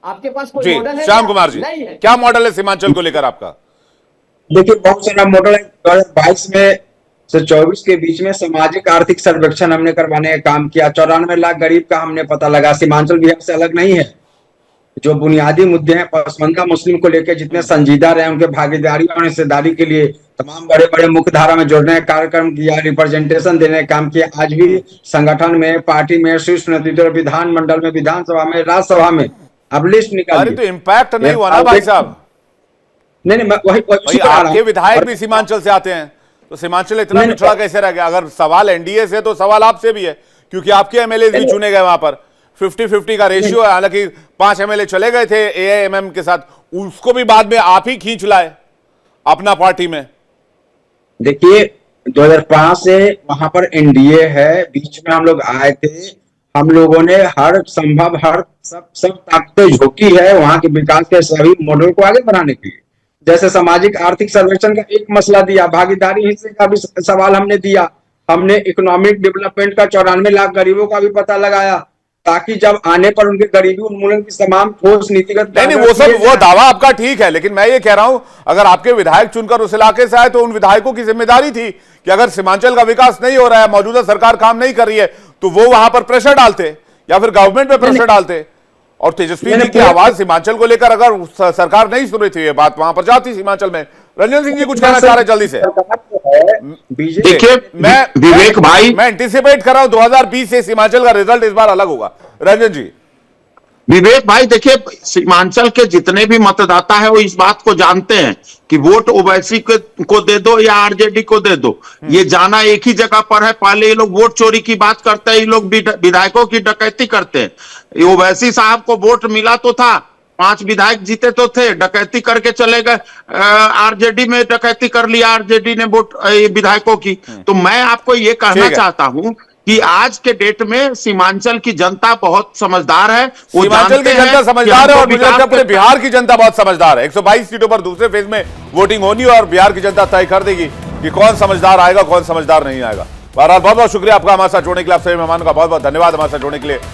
आपके पास कोई मॉडल है? श्याम कुमार जी, क्या मॉडल है सीमांचल को लेकर आपका? देखिए, बहुत सारा मॉडल है। 2022 में से 24 के बीच में सामाजिक आर्थिक सर्वेक्षण हमने करवाने का काम किया। 94 लाख गरीब का हमने पता लगा। सीमांचल बिहार से अलग नहीं है। जो बुनियादी मुद्दे हैं पसमानदा मुस्लिम को लेकर जितने संजीदा रहे, उनके भागीदारी और हिस्सेदारी के लिए तमाम बड़े बड़े मुख्य धारा में जोड़ने का कार्यक्रम किया, रिप्रेजेंटेशन देने का काम किया। आज भी संगठन में, पार्टी में, शीर्ष नेतृत्व, विधानमंडल में, विधानसभा में, राज्यसभा में अब लिस्ट निकाली। तो इम्पैक्ट नहीं हुआ ना भाई साहब? नहीं, वही आपके विधायक भी सीमांचल से आते हैं, तो सीमांचल इतना पिछड़ा कैसे रह गया? अगर सवाल एनडीए से तो सवाल आपसे भी है, क्योंकि आपके एमएलए भी चुने गए वहां पर। 50-50 का रेशियो है। हालांकि 5 एमएलए चले गए थे एआईएमएम के साथ, उसको भी बाद में आप ही खींच लाए अपना पार्टी में। देखिए, 2005 से वहां पर एनडीए है, बीच में हम लोग आए थे हम लोगों ने हर संभव हर सब ताकतें झोंकी है वहां के विकास के सभी मॉडल को आगे बढ़ाने के लिए। जैसे सामाजिक आर्थिक सर्वेक्षण का एक मसला दिया, भागीदारी हिस्से का भी सवाल हमने दिया, हमने इकोनॉमिक डेवलपमेंट का 94 लाख गरीबों का भी पता लगाया, ताकि जब आने पर उनके गरीबी उन्मूलन की तमाम ठोस नीतिगत नहीं, वो दावा आपका ठीक है, लेकिन मैं ये कह रहा हूं अगर आपके विधायक चुनकर उस इलाके से आए तो उन विधायकों की जिम्मेदारी थी कि अगर सीमांचल का विकास नहीं हो रहा है, मौजूदा सरकार काम नहीं कर रही है, तो वो वहां पर प्रेशर डालते या फिर गवर्नमेंट पे प्रेशर डालते। और तेजस्वी जी की आवाज सीमांचल को लेकर अगर सरकार नहीं सुन रही थी, ये बात वहां पर जाती सीमांचल में। रंजन सिंह जी कुछ कहना चाह रहे जल्दी से। देखिए विवेक भाई, मैं एंटिसिपेट कर रहा हूं 2020 से सीमांचल का रिजल्ट इस बार अलग होगा। रंजन जी, विवेक भाई देखिए, सीमांचल के जितने भी मतदाता है वो इस बात को जानते हैं कि वोट ओवैसी को दे दो या आरजेडी को दे दो, ये जाना एक ही जगह पर है। पहले ये लोग वोट चोरी की बात करते हैं, ये लोग विधायकों की डकैती करते हैं। ओवैसी साहब को वोट मिला तो था, 5 विधायक जीते तो थे, डकैती करके चले गए, आरजेडी में डकैती कर लिया आरजेडी ने वोट विधायकों की। तो मैं आपको ये कहना चाहता हूं कि आज के डेट में सीमांचल की जनता बहुत समझदार है। वो सीमांचल की जनता समझदार है और मुझे लगता है पूरे बिहार की जनता बहुत समझदार है। 122 सीटों पर दूसरे फेज में वोटिंग होनी और बिहार की जनता तय कर देगी कि कौन समझदार आएगा, कौन समझदार नहीं आएगा। बहरहाल बहुत बहुत शुक्रिया आपका हमारे साथ जुड़ने के लिए, आप सभी मेहमानों का बहुत बहुत धन्यवाद हमारे साथ जुड़ने के लिए।